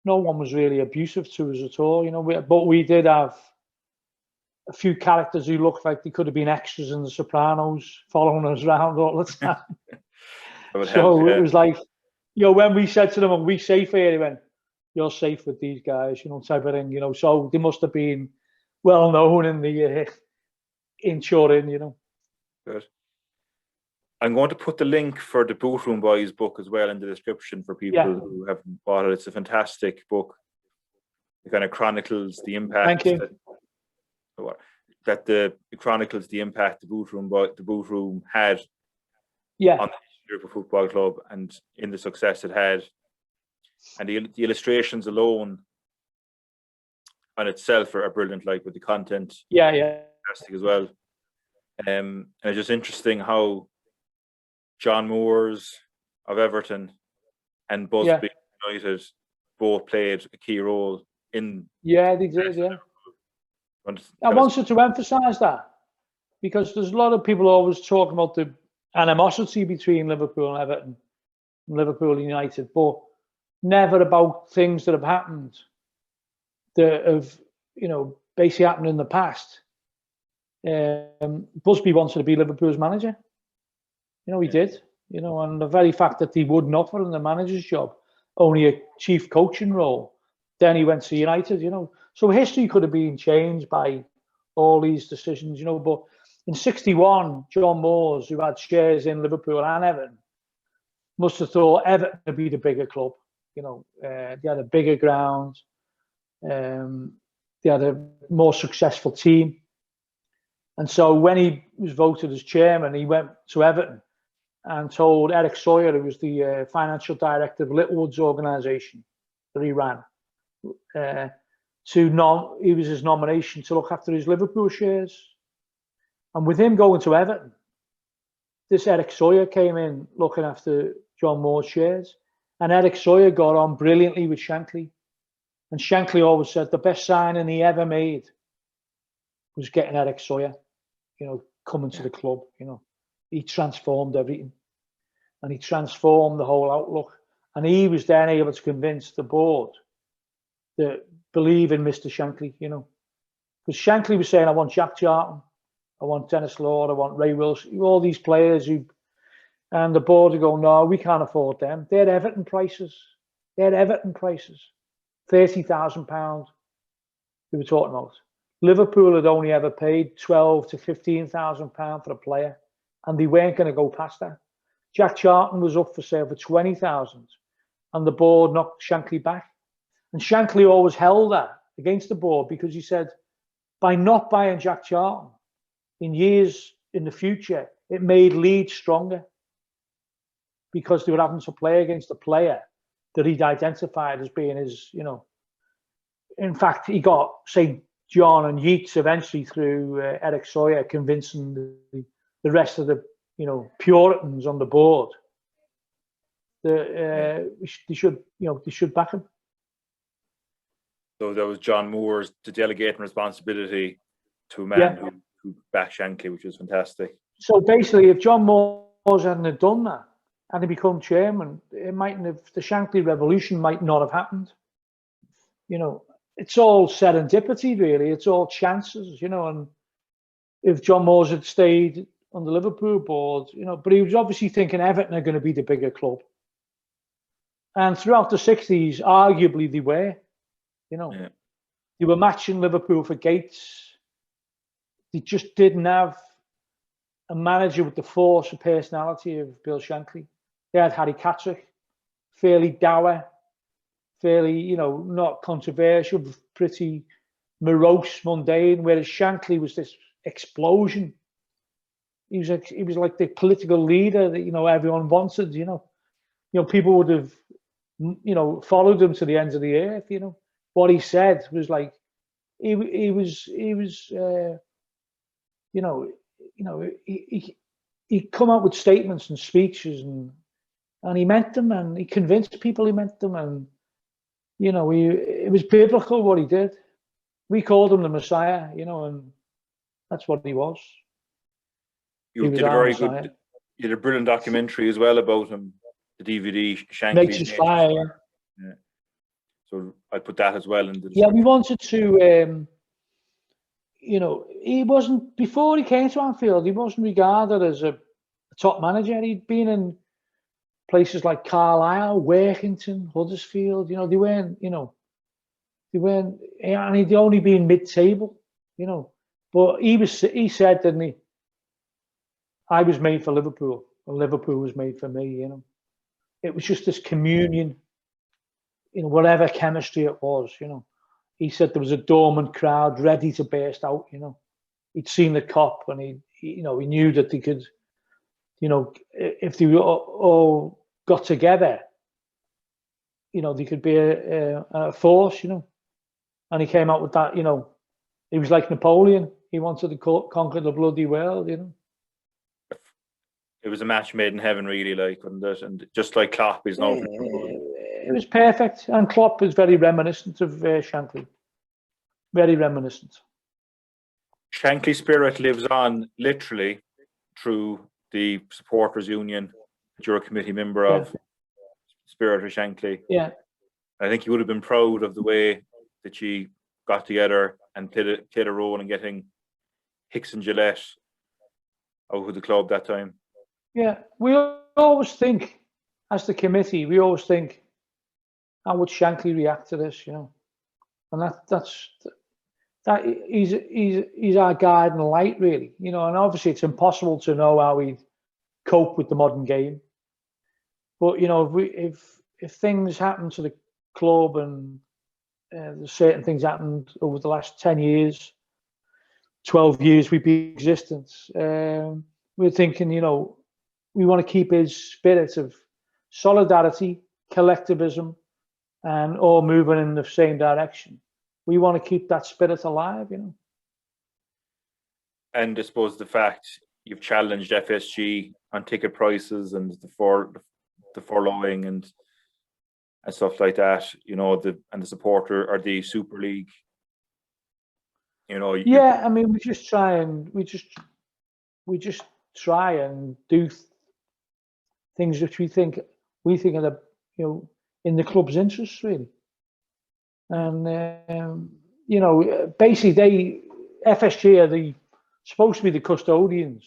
no one was really abusive to us at all. You know, but we did have a few characters who looked like they could have been extras in The Sopranos, following us around all the time. It was like, you know, when we said to them, "Are we safe here?" They went, "You're safe with these guys," you know, type of thing. You know, so they must have been well known in Turin, you know. Good. I'm going to put the link for the Boot Room Boys book as well in the description for people who haven't bought it. It's a fantastic book. It kind of chronicles the impact the Boot Room had on the Liverpool Football Club and in the success it had. And the illustrations alone on itself are brilliant, like with the content. Fantastic as well. And it's just interesting how John Moores of Everton and Busby United both played a key role in. Yeah, they did. Yeah, I wanted to emphasise that because there's a lot of people always talk about the animosity between Liverpool and Everton, and Liverpool United, but never about things that have happened that have, basically happened in the past. Busby wanted to be Liverpool's manager. He did. And the very fact that he wouldn't offer him the manager's job, only a chief coaching role, then he went to United. So history could have been changed by all these decisions. But in '61, John Moores, who had shares in Liverpool and Everton, must have thought Everton would be the bigger club. They had a bigger ground. They had a more successful team. And so when he was voted as chairman, he went to Everton and told Eric Sawyer, who was the financial director of Littlewood's organisation that he ran, he was his nomination to look after his Liverpool shares. And with him going to Everton, this Eric Sawyer came in looking after John Moore's shares. And Eric Sawyer got on brilliantly with Shankly. And Shankly always said the best signing he ever made was getting Eric Sawyer, coming to the club. He transformed everything. And he transformed the whole outlook. And he was then able to convince the board that believe in Mr. Shankly, Because Shankly was saying, I want Jack Charlton, I want Dennis Lord, I want Ray Wilson, all these players and the board would go, no, we can't afford them. They're Everton prices. £30,000 we were talking about. Liverpool had only ever paid £12,000 to £15,000 for a player, and they weren't going to go past that. Jack Charlton was up for sale for £20,000, and the board knocked Shankly back. And Shankly always held that against the board because he said, by not buying Jack Charlton, in years in the future, it made Leeds stronger because they were having to play against a player that he'd identified as being his, In fact, he got St. John and Yeats eventually through Eric Sawyer convincing the rest of the, Puritans on the board that they should back him. So that was John Moore's to delegating responsibility to a man who backed Shankly, which was fantastic. So basically, if John Moores hadn't have done that and he become chairman, it mightn't have. The Shankly revolution might not have happened. It's all serendipity, really. It's all chances, And if John Moores had stayed on the Liverpool board, but he was obviously thinking Everton are going to be the bigger club. And throughout the '60s, arguably they were. They were matching Liverpool for Gates. They just didn't have a manager with the force and personality of Bill Shankly. They had Harry Catterick, fairly dour, fairly, not controversial, pretty morose, mundane, whereas Shankly was this explosion. He was like the political leader that, everyone wanted, people would have, followed him to the ends of the earth, What he said was like, he'd come out with statements and speeches and he meant them and he convinced people he meant them and, it was biblical what he did. We called him the Messiah, and that's what he was. You did a brilliant documentary as well about him, the DVD, Shankly. Nature's Fire. Yeah. So I put that as well in the we wanted to, he wasn't, before he came to Anfield, he wasn't regarded as a top manager. He'd been in places like Carlisle, Workington, Huddersfield, they weren't, and he'd only been mid-table, but he said, didn't he, I was made for Liverpool, and Liverpool was made for me, It was just this communion, whatever chemistry it was, He said there was a dormant crowd ready to burst out, He'd seen the Cop and he knew that they could, if they all got together, they could be a force, And he came out with that, he was like Napoleon. He wanted to conquer the bloody world, It was a match made in heaven, really, wasn't it? And just like Klopp, he's no. it was perfect. And Klopp was very reminiscent of Shankly. Very reminiscent. Shankly spirit lives on literally through the supporters union that you're a committee member of. Spirit of Shankly. Yeah. I think you would have been proud of the way that you got together and played a role in getting Hicks and Gillette out of the club that time. Yeah, we always think, as the committee, we always think, how would Shankly react to this, you know? And that he's our guiding light, really, you know. And obviously, it's impossible to know how he'd cope with the modern game. But you know, if things happen to the club and there's certain things happened over the last 10 years, 12 years we've been in existence, we're thinking, you know, we want to keep his spirit of solidarity, collectivism, and all moving in the same direction. We want to keep that spirit alive, you know. And I suppose the fact you've challenged FSG on ticket prices and the furloughing and stuff like that, you know, the supporter or the Super League, you know. Yeah, I mean, we just try and do things which we think are the, you know, in the club's interests, really. And you know, basically FSG are supposed to be the custodians,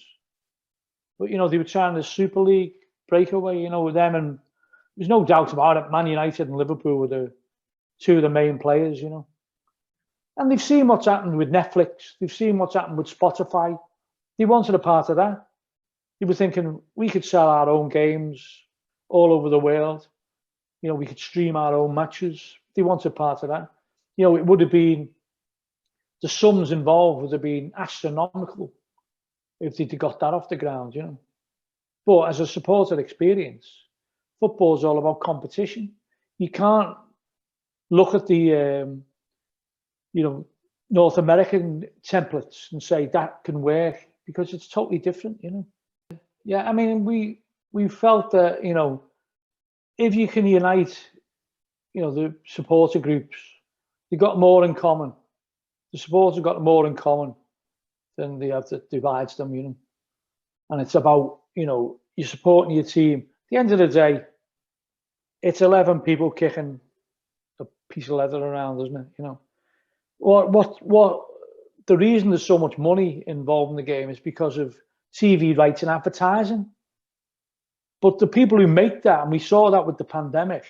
but you know, they were trying the Super League breakaway, you know, with them, and there's no doubt about it, Man United and Liverpool were the two of the main players, you know. And they've seen what's happened with Netflix. They've seen what's happened with Spotify. They wanted a part of that. They were thinking we could sell our own games all over the world. You know, we could stream our own matches. They wanted part of that. You know, it would have been, the sums involved would have been astronomical if they'd got that off the ground, you know. But as a supporter experience, football's all about competition. You can't look at the, you know, North American templates and say that can work, because it's totally different, you know. Yeah, I mean, we felt that, you know, if you can unite, you know, the supporter groups, they've got more in common. The supporters have got more in common than they have that divides them, you know. And it's about, you know, you're supporting your team. At the end of the day, it's 11 people kicking a piece of leather around, isn't it? You know, what the reason there's so much money involved in the game is because of TV rights and advertising. But the people who make that, and we saw that with the pandemic,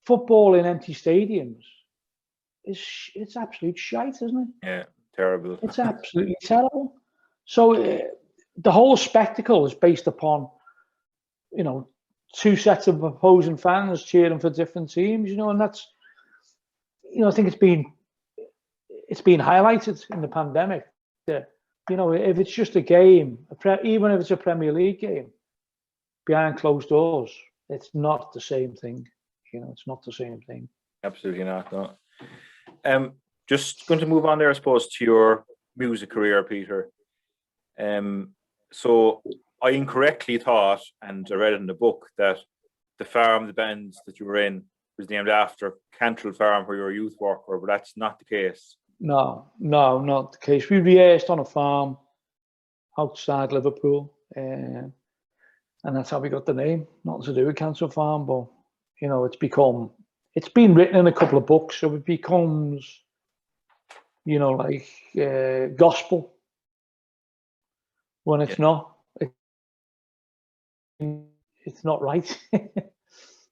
football in empty stadiums, it's absolute shite, isn't it? Yeah, terrible. It's absolutely terrible. So the whole spectacle is based upon, you know, two sets of opposing fans cheering for different teams, you know, and that's, you know, I think it's been highlighted in the pandemic that, you know, if it's just a game, even if it's a Premier League game, behind closed doors, it's not the same thing. You know, it's not the same thing. Absolutely not. No. Just going to move on there, I suppose, to your music career, Peter. So I incorrectly thought, and I read in the book, that the bands that you were in was named after Cantrell Farm, where you were a youth worker, but that's not the case. No, not the case. We rehearsed on a farm outside Liverpool, and that's how we got the name. Nothing to do with Cantrell Farm, but you know, it's been written in a couple of books, so it becomes, you know, like gospel when it's not. It's not right.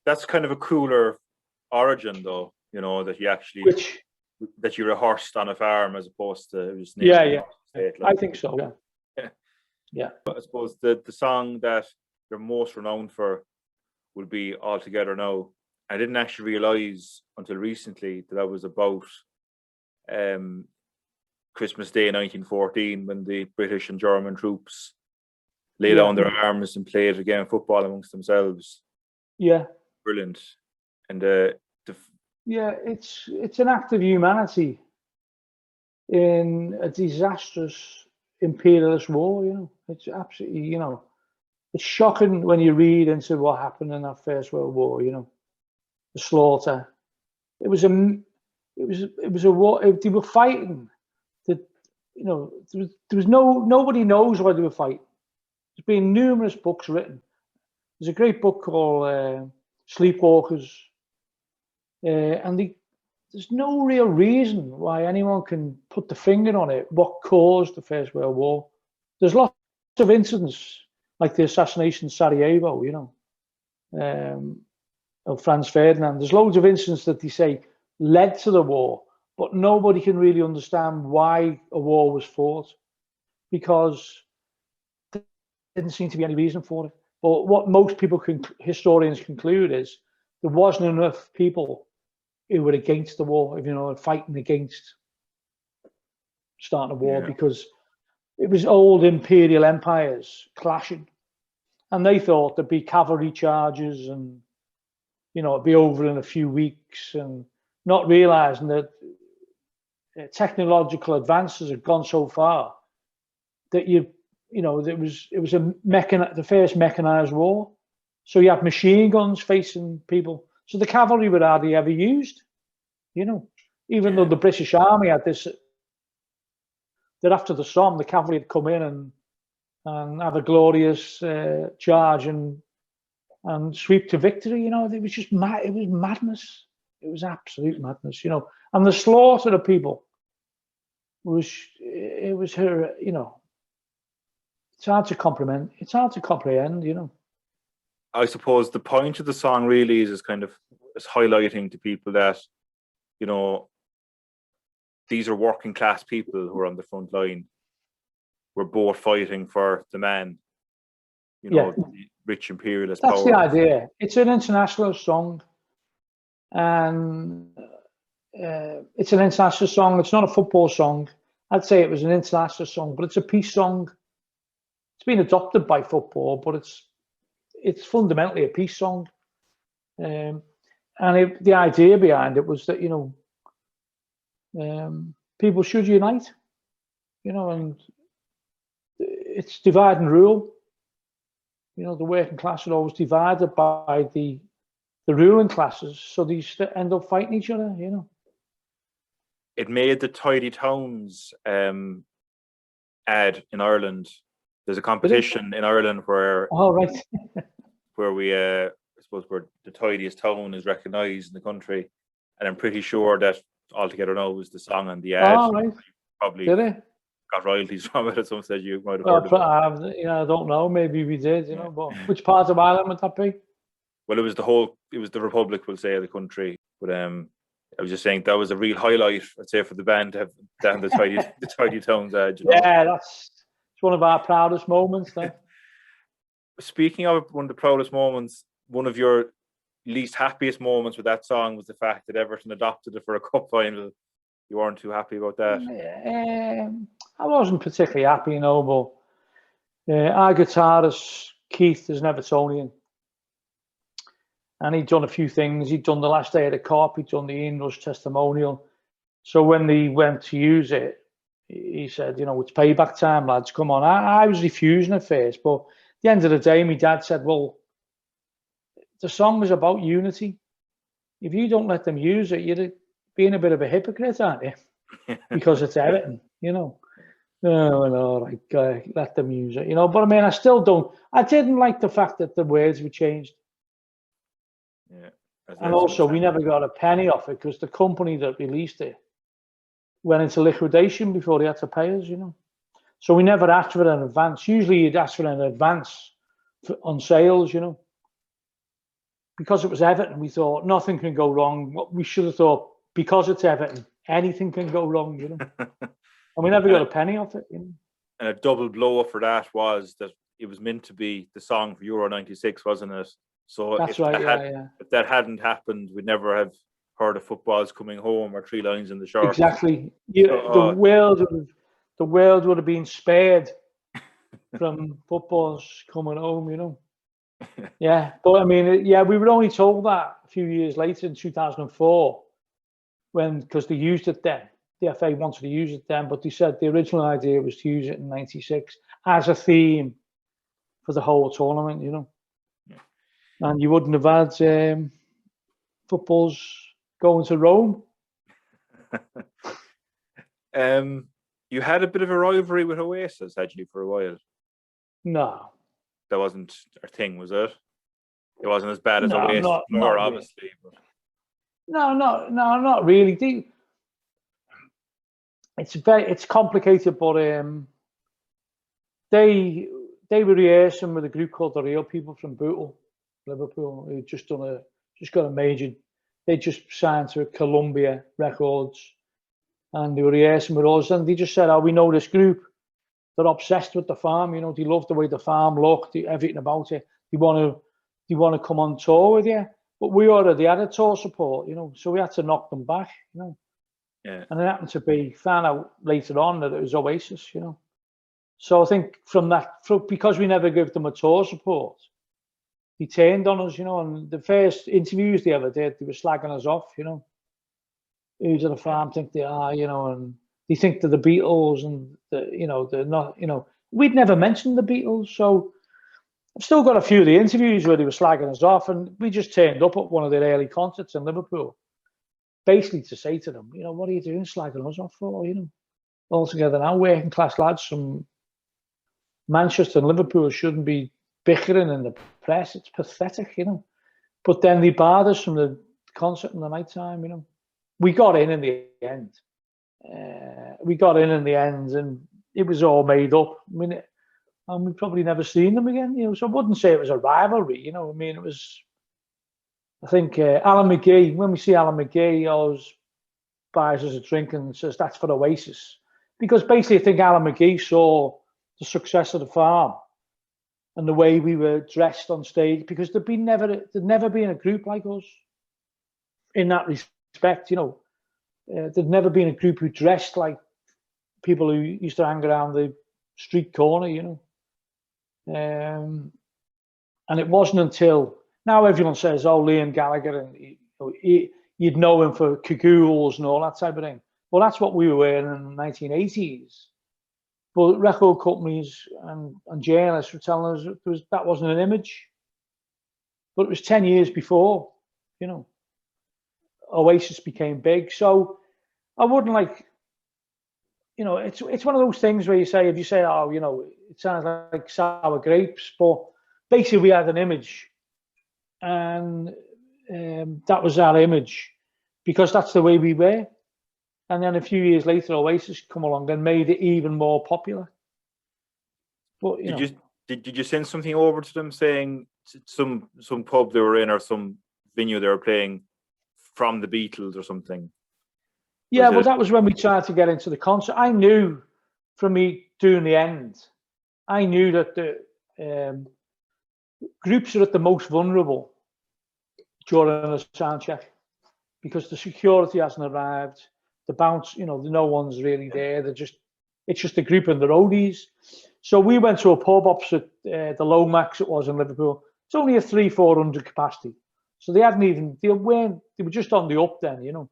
That's kind of a cooler origin, though. You know, that you actually that you rehearsed on a farm as opposed to just yeah. I think so. Yeah. But I suppose the song that you're most renowned for would be All Together Now. I didn't actually realise until recently that was about Christmas Day 1914, when the British and German troops laid down their arms and played a game of football amongst themselves. Yeah. Brilliant. And it's an act of humanity in a disastrous imperialist war, you know. It's absolutely, you know, it's shocking when you read into what happened in that First World War, you know. the slaughter. It was a war. They were fighting. That there was nobody knows why they were fighting. There's been numerous books written. There's a great book called Sleepwalkers, and there's no real reason why anyone can put the finger on it. What caused the First World War? There's lots of incidents like the assassination of Sarajevo, of Franz Ferdinand. There's loads of incidents that they say led to the war, but nobody can really understand why a war was fought, because there didn't seem to be any reason for it. But what most historians conclude is there wasn't enough people who were against the war, fighting against starting a war, because it was old imperial empires clashing. And they thought there'd be cavalry charges and, it'd be over in a few weeks, and not realizing that technological advances had gone so far that it was the first mechanized war. So you had machine guns facing people. So the cavalry were hardly ever used, even though the British Army had this, that after the Somme, the cavalry had come in and have a glorious charge and sweep to victory. It was just it was madness. It was absolute madness, and the slaughter of people was her, it's hard to comprehend. It's hard to comprehend, I suppose the point of the song really is highlighting to people that, these are working class people who are on the front line. We're both fighting for the man, the rich imperialist power. That's the idea. It's an internationalist song, and it's an international song. It's not a football song. I'd say it was an international song, but it's a peace song. It's been adopted by football, but it's fundamentally a peace song. And the idea behind it was that people should unite, and it's divide and rule. The working class are always divided by the ruling classes, so these end up fighting each other. It made the Tidy Towns ad in Ireland. There's a competition in Ireland where where we I suppose where the tidiest town is recognised in the country, and I'm pretty sure that All Together Now was the song and the ad. Probably got royalties from it at some stage. You might have heard of it. I don't know. Maybe we did. But which part of Ireland would that be? Well, it was the Republic, we'll say, of the country. But I was just saying that was a real highlight, I'd say, for the band to have down the Tidy Towns ad. Yeah, it's one of our proudest moments. Speaking of one of the proudest moments, one of your least happiest moments with that song was the fact that Everton adopted it for a cup final. You weren't too happy about that? I wasn't particularly happy, but our guitarist, Keith, is an Evertonian. And he'd done a few things. He'd done The Last Day of the Cop. He'd done the Ian Rush testimonial. So when they went to use it, he said, it's payback time, lads. Come on. I was refusing at first. But at the end of the day, my dad said, well, the song is about unity. If you don't let them use it, you're being a bit of a hypocrite, aren't you? Because it's Everton, Oh, all right, let them use it, But I mean, I didn't like the fact that the words were changed. Yeah. And also, we never got a penny off it because the company that released it went into liquidation before they had to pay us, So we never asked for an advance. Usually you'd ask for an advance on sales, Because it was Everton, we thought nothing can go wrong. We should have thought, because it's Everton, anything can go wrong, And we never got a penny off it, And a double blow for that was that it was meant to be the song for Euro 96, wasn't it? So that's right, if that hadn't happened, we'd never have heard of Football's Coming Home or Three Lines in the Sharp. Exactly. The world would have been spared from Football's Coming Home, Yeah, but I mean, we were only told that a few years later in 2004, because they used it then. The FA wanted to use it then, but they said the original idea was to use it in '96 as a theme for the whole tournament, And you wouldn't have had football's going to Rome. You had a bit of a rivalry with Oasis, had you, for a while? No. That wasn't our thing, was it? It wasn't as bad as No, Oasis, not or really. obviously. But... No, not really. It's complicated, but they were rehearsing with a group called the Real People from Bootle, Liverpool, who just got a major. They just signed to Columbia Records, and they were rehearsing with us, and they just said, "Oh, we know this group. They're obsessed with the farm. You know, they love the way the farm looked, everything about it. They want to come on tour with you." But we already had a tour support, you know, so we had to knock them back, you know. Yeah. And it happened to be, found out later on that it was Oasis, you know. So I think because we never gave them a tour support, they turned on us, you know. And the first interviews they ever did, they were slagging us off, you know. Who's at the farm think they are, you know, and they think they're the Beatles, and you know, they're not, you know. We'd never mentioned the Beatles, so I've still got a few of the interviews where they were slagging us off, and we just turned up at one of their early concerts in Liverpool, basically to say to them, you know, what are you doing slagging us off for, you know? All together now, working class lads from Manchester and Liverpool shouldn't be bickering in the press. It's pathetic, you know. But then they barred us from the concert in the night time, you know. We got in the end. And it was all made up. I mean, and we've probably never seen them again, you know. So I wouldn't say it was a rivalry, you know. I mean, it was. I think Alan McGee. When we see Alan McGee, he always buys us a drink and says that's for Oasis, because basically I think Alan McGee saw the success of the farm and the way we were dressed on stage, because there'd never been a group like us in that respect, you know. There'd never been a group who dressed like people who used to hang around the street corner, you know. And it wasn't until now everyone says, "Oh, Liam Gallagher," and you'd know him for cagoules and all that type of thing. Well, that's what we were wearing in the 1980s. But record companies and journalists were telling us that wasn't an image. But it was 10 years before, you know, Oasis became big. So I wouldn't you know, it's one of those things where if you say, oh, you know, it sounds like sour grapes, but basically we had an image, and that was our image, because that's the way we were. And then a few years later, Oasis come along and made it even more popular. But did you send something over to them saying some pub they were in or some venue they were playing from the Beatles or something? Yeah, well, that was when we tried to get into the concert. I knew from me doing the end, I knew that the groups are at the most vulnerable during a sound check, because the security hasn't arrived, the bounce, you know, no one's really there. It's just a group and the roadies. So we went to a pub opposite the Lomax, it was in Liverpool. It's only a 300-400 capacity. So they were just on the up then, you know.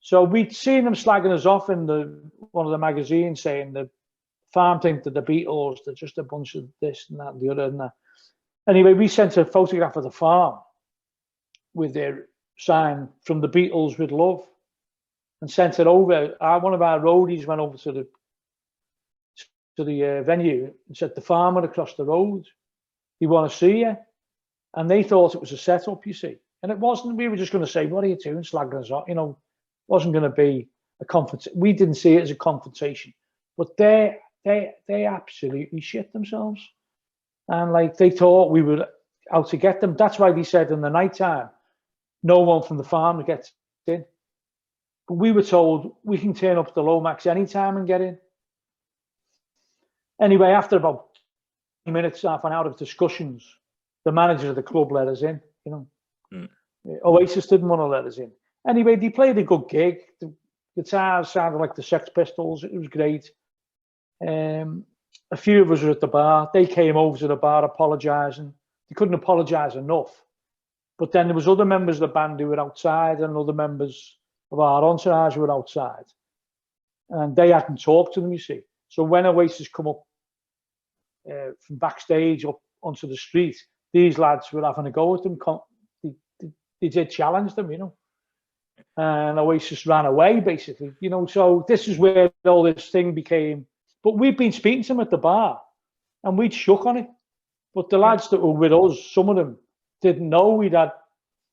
So we'd seen them slagging us off in one of the magazines, saying the farm think that the Beatles, they're just a bunch of this and that and the other and that. Anyway, we sent a photograph of the farm with their sign "From the Beatles with Love" and sent it over. One of our roadies went over to the venue and said, "The farmer across the road, they want to see you." And they thought it was a setup, you see. And it wasn't. We were just going to say, "What are you doing, slagging us off?" You know, it wasn't going to be a confrontation. We didn't see it as a confrontation. But they absolutely shit themselves. And like they thought we were out to get them. That's why they said in the nighttime, no one from the farm gets in. But we were told we can turn up at the Lomax anytime and get in. Anyway, after about 20 minutes, half an hour of discussions, the manager of the club let us in, you know. Oasis didn't want to let us in. Anyway, they played a good gig. The guitars sounded like the Sex Pistols. It was great. A few of us were at the bar. They came over to the bar apologising. They couldn't apologise enough. But then there was other members of the band who were outside, and other members of our entourage who were outside. And they hadn't talked to them, you see. So when Oasis come up from backstage up onto the street, these lads were having a go at them. they did challenge them, and Oasis ran away, basically, So this is where all this thing became. But we'd been speaking to them at the bar, and we'd shook on it. But the lads that were with us, some of them didn't know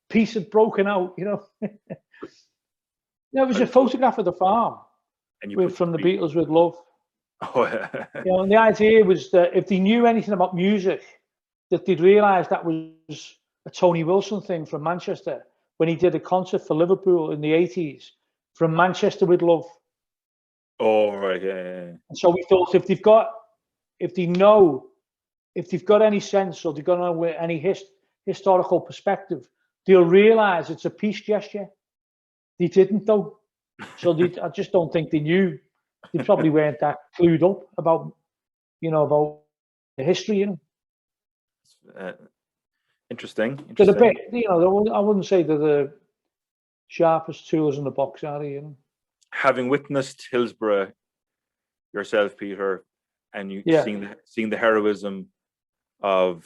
peace had broken out, There was a photograph of the farm from the Beatles with Love. Oh, yeah. And the idea was that if they knew anything about music, that they'd realise that was a Tony Wilson thing from Manchester when he did a concert for Liverpool in the 80s, from Manchester with Love. Oh, right, yeah. And so we thought if they've got any sense, or they've got any historical perspective, they'll realise it's a peace gesture. They didn't, though. So I just don't think they knew. They probably weren't that clued up about the history, Interesting. They're a bit, I wouldn't say they're the sharpest tools in the box, are they? Having witnessed Hillsborough yourself, Peter, and you seeing the heroism of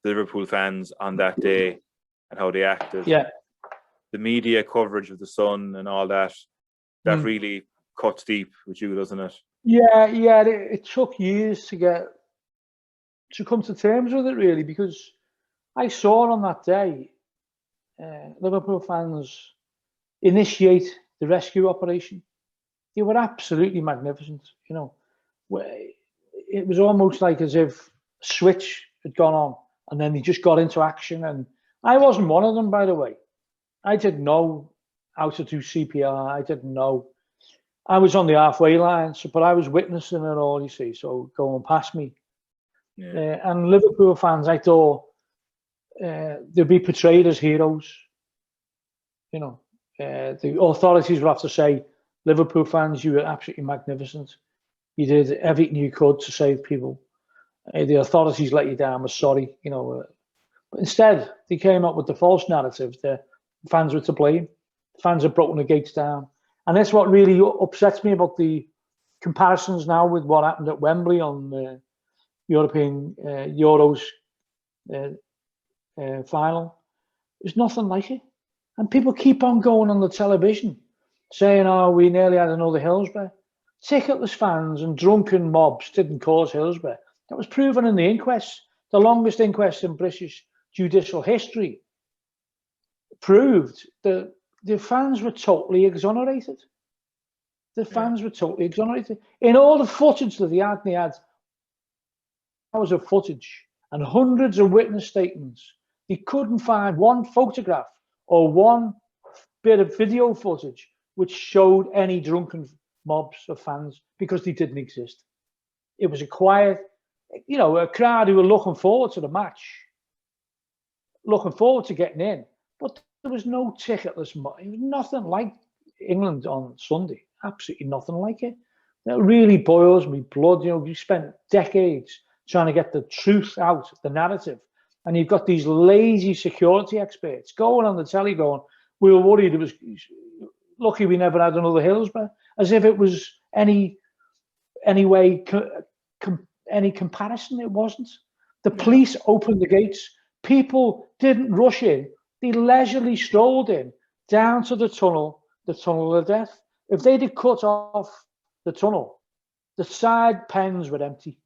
the Liverpool fans on that day and how they acted. Yeah. The media coverage of the Sun and all that really cuts deep with you, doesn't it? Yeah. It took years to come to terms with it, really, because I saw on that day Liverpool fans initiate the rescue operation. They were absolutely magnificent, It was almost like as if a switch had gone on and then they just got into action. And I wasn't one of them, by the way. I didn't know how to do CPR. I didn't know. I was on the halfway line, but I was witnessing it all, you see, so going past me. Yeah. And Liverpool fans, I thought, they'd be portrayed as heroes. The authorities would have to say, Liverpool fans, you were absolutely magnificent. You did everything you could to save people. The authorities let you down. We're sorry, But instead, they came up with the false narrative that fans were to blame. Fans had broken the gates down. And that's what really upsets me about the comparisons now with what happened at Wembley on the European Euros final. There's nothing like it. And people keep on going on the television saying, oh, we nearly had another Hillsborough. Ticketless fans and drunken mobs didn't cause Hillsborough. That was proven in the inquest, the longest inquest in British judicial history. Proved that the fans were totally exonerated. The fans were totally exonerated. In all the footage that they had hours of footage and hundreds of witness statements, they couldn't find one photograph or one bit of video footage which showed any drunken mobs of fans, because they didn't exist. It was a quiet, a crowd who were looking forward to the match, looking forward to getting in, but there was no ticketless. It was nothing like England on Sunday. Absolutely nothing like it. That really boils me blood. You spent decades trying to get the truth out, the narrative, and you've got these lazy security experts going on the telly going, we were worried it was lucky we never had another Hillsborough, as if it was any comparison. It wasn't. The police opened the gates. People didn't rush in. They leisurely strolled in down to the tunnel of death. If they'd have cut off the tunnel, the side pens were empty.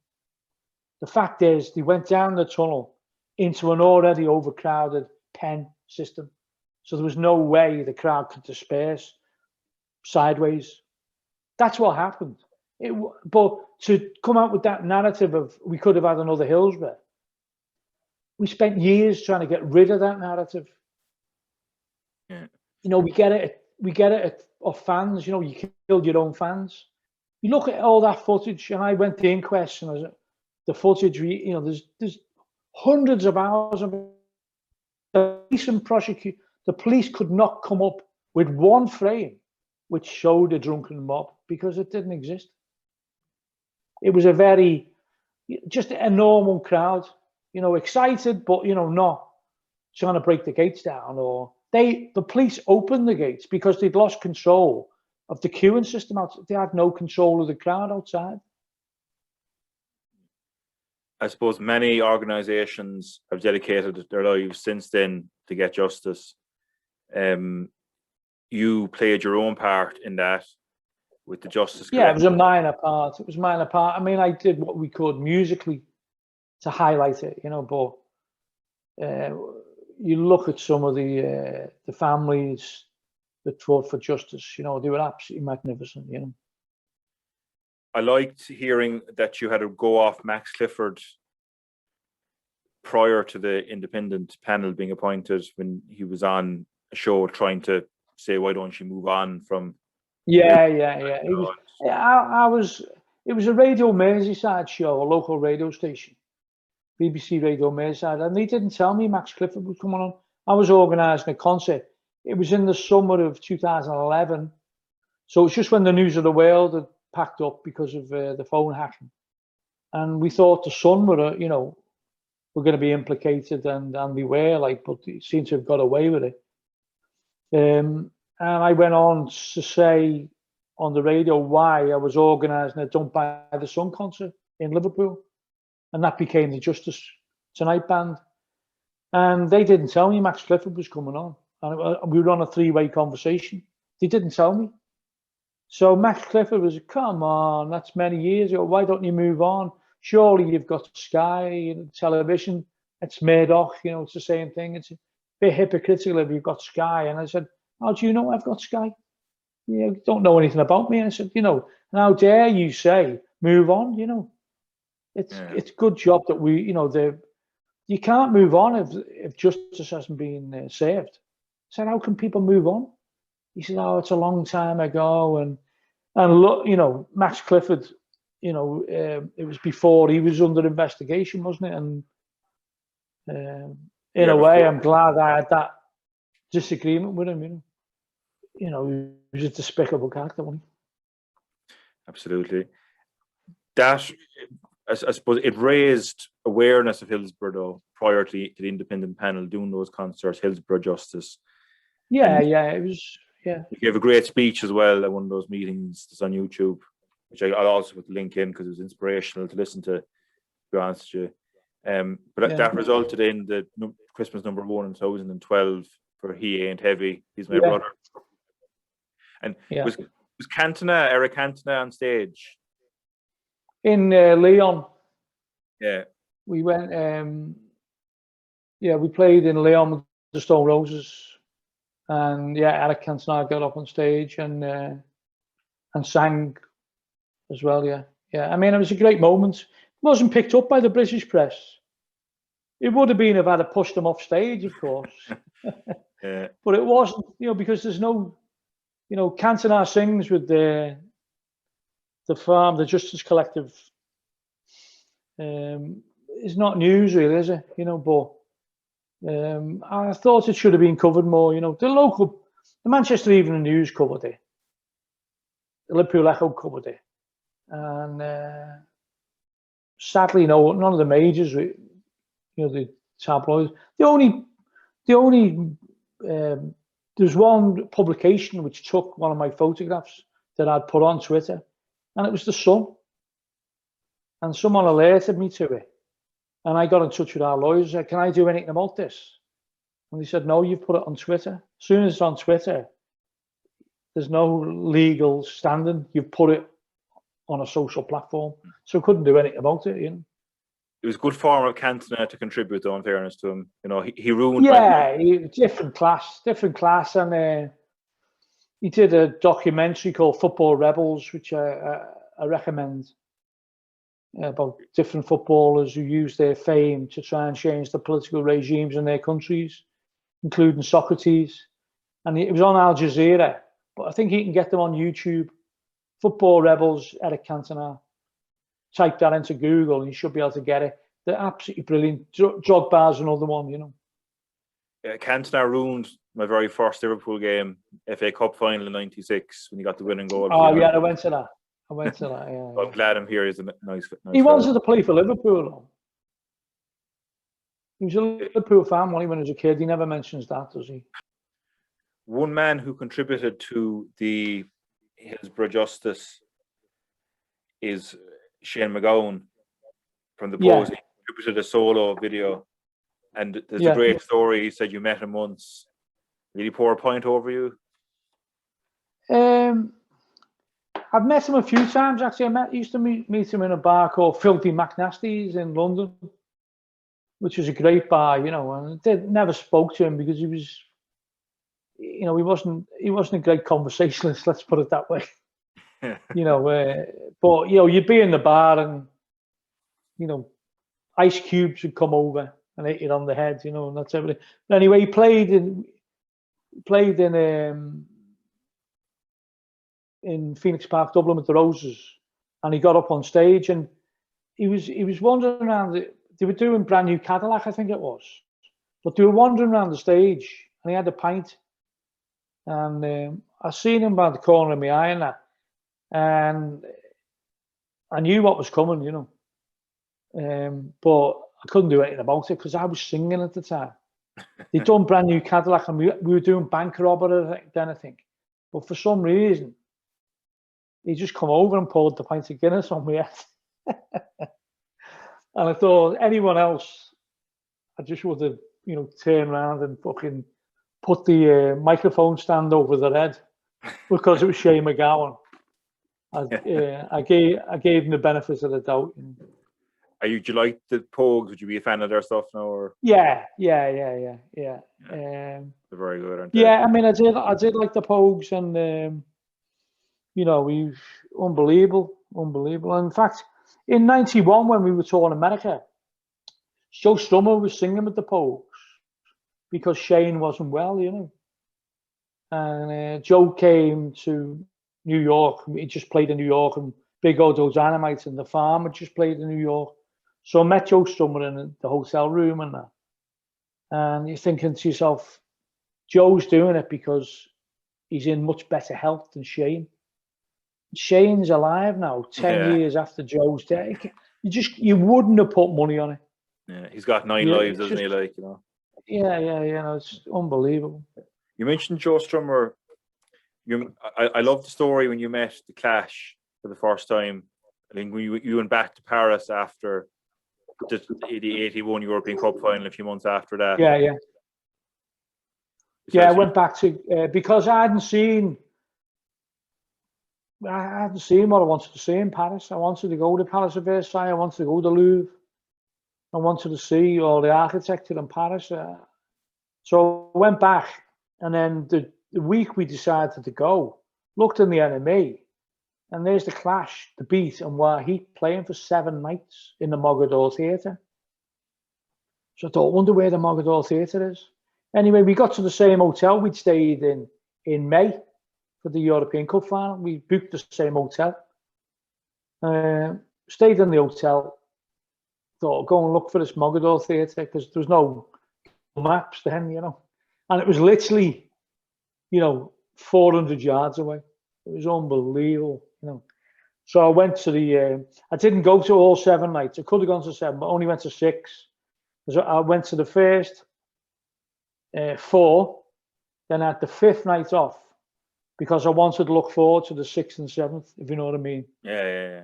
The fact is, they went down the tunnel into an already overcrowded pen system. So there was no way the crowd could disperse sideways. That's what happened. But to come out with that narrative of we could have had another Hillsborough, we spent years trying to get rid of that narrative. Yeah. We get it of fans. You killed your own fans. You look at all that footage, and I went to inquests, and the footage. There's hundreds of hours of the police and prosecute. The police could not come up with one frame which showed a drunken mob, because it didn't exist. It was just a normal crowd, excited, but not trying to break the gates down. Or the police opened the gates because they'd lost control of the queuing system outside. They had no control of the crowd outside. I suppose many organisations have dedicated their lives since then to get justice. You played your own part in that with the Justice Yeah, it Collective. was a minor part. It was a minor part. I mean, I did what we could musically to highlight it, but you look at some of the families that fought for justice, they were absolutely magnificent, I liked hearing that you had to go off Max Clifford prior to the independent panel being appointed when he was on a show trying to say, why don't you move on from... Yeah. I was. It was a Radio Merseyside show, a local radio station, BBC Radio Merseyside, and they didn't tell me Max Clifford was coming on. I was organising a concert. It was in the summer of 2011, so it's just when the News of the World had packed up because of the phone hacking, and we thought the Sun were, were going to be implicated, and we were but they seem to have got away with it. And I went on to say on the radio why I was organising a Don't Buy the Sun concert in Liverpool. And that became the Justice Tonight band. And they didn't tell me Max Clifford was coming on. And we were on a three-way conversation. They didn't tell me. So Max Clifford was, come on, that's many years ago. Why don't you move on? Surely you've got Sky television. It's Murdoch, it's the same thing. It's a bit hypocritical if you've got Sky. And I said, how do you know I've got Sky? You don't know anything about me. And I said, and how dare you say, move on, It's a good job that we, you can't move on if justice hasn't been served. I said, how can people move on? He said, oh, it's a long time ago. And look, Max Clifford, it was before he was under investigation, wasn't it? And in a way, I'm glad I had that disagreement with him, he was a despicable character, wasn't he? Absolutely. That, I suppose, it raised awareness of Hillsborough, though, prior to the independent panel doing those concerts, Hillsborough Justice. It was, You gave a great speech as well at one of those meetings that's on YouTube, which I'll also put the link in because it was inspirational to listen to be honest with you. But that resulted in the Christmas number 1 in 2012 for He Ain't Heavy, He's My Brother. And was Eric Cantona on stage? In Leon. Yeah. We went, we played in Leon with the Stone Roses. And Eric Cantona got up on stage and sang as well, I mean, it was a great moment. It wasn't picked up by the British press. It would have been if I'd have pushed them off stage, of course. But it wasn't, because there's no, Cantona sings with the farm, the Justice Collective. It's not news really, is it? But I thought it should have been covered more. The Manchester Evening News covered it. The Liverpool Echo covered it. And sadly, none of the majors, the tabloids. There's one publication which took one of my photographs that I'd put on Twitter, and it was the Sun. And someone alerted me to it. And I got in touch with our lawyers and said, can I do anything about this? And they said, no, you've put it on Twitter. As soon as it's on Twitter, there's no legal standing. You've put it on a social platform. So I couldn't do anything about it, It was good form of Cantona to contribute, though, in fairness to him. He ruined... different class. And he did a documentary called Football Rebels, which I recommend, about different footballers who use their fame to try and change the political regimes in their countries, including Socrates. And it was on Al Jazeera, but I think you can get them on YouTube. Football Rebels, Eric Cantona. Type that into Google and you should be able to get it. They're absolutely brilliant. Drogba's another one, Cantona ruined my very first Liverpool game, FA Cup final in '96 when he got the winning goal. Oh, I went to that. I'm glad I'm here. He's a nice he wanted to play for Liverpool, though. He was a Liverpool fan when he was a kid. He never mentions that, does he? One man who contributed to the Hillsborough Justice is Shane McGowan from the Posey. contributed a solo video, and there's a Yeah. great story. He said you met him once. Did he pour a pint over you? I've met him a few times actually. Used to meet him in a bar called Filthy McNasty's in London, which was a great bar, you know. And I never spoke to him because he was, you know, he wasn't a great conversationalist. Let's put it that way. You know, but you know, you'd be in the bar and, you know, ice cubes would come over and hit you on the head, you know, and that's everything. But anyway, he played in Phoenix Park, Dublin with the Roses, and he got up on stage and he was wandering around. They were doing Brand New Cadillac, I think it was, but they were wandering around the stage and he had a pint, and I seen him by the corner of my eye and that, and I knew what was coming, you know, but I couldn't do anything about it because I was singing at the time. They'd done Brand New Cadillac and we were doing Bank Robber then, I think, but for some reason he just come over and poured the pint of Guinness on my head. And I thought anyone else, I just would have, you know, turned around and fucking put the microphone stand over their head because it was Shane MacGowan. I gave him the benefit of the doubt. Do you like the Pogues? Would you be a fan of their stuff now? Or Yeah. they're very good, aren't they? Yeah, I mean, I did like the Pogues, and you know, he's unbelievable. In fact, in '91 when we were touring America, Joe Strummer was singing with the Pogues because Shane wasn't well, you know. And Joe came to New York. He just played in New York, and Big Odo Dynamite and The Farm had just played in New York. So I met Joe Strummer in the hotel room and that. And you're thinking to yourself, Joe's doing it because he's in much better health than Shane. Shane's alive now, 10 years after Joe's death. You wouldn't have put money on it. Yeah, he's got 9 lives, doesn't he? Like, you know. Yeah, no, it's unbelievable. You mentioned Joe Strummer. I love the story when you met the Clash for the first time. I think when you went back to Paris after the 81 European Cup final a few months after that. Yeah. I went back to because I hadn't seen what I wanted to see in Paris. I wanted to go to Palace of Versailles. I wanted to go to the Louvre. I wanted to see all the architecture in Paris. So I went back, and then the week we decided to go, looked in the NME, and there's the Clash, the Beat, and Wahheat playing for 7 nights in the Mogador Theatre. So I thought, wonder where the Mogador Theatre is. Anyway, we got to the same hotel we'd stayed in May for the European Cup final. We booked the same hotel. Stayed in the hotel. Thought, go and look for this Mogador Theatre because there was no maps then, you know. And it was literally, you know, 400 yards away. It was unbelievable, you know. So I went to I didn't go to all 7 nights. I could have gone to 7, but only went to 6. So I went to the first 4, then I had the 5th night off because I wanted to look forward to the 6th and 7th, if you know what I mean. Yeah.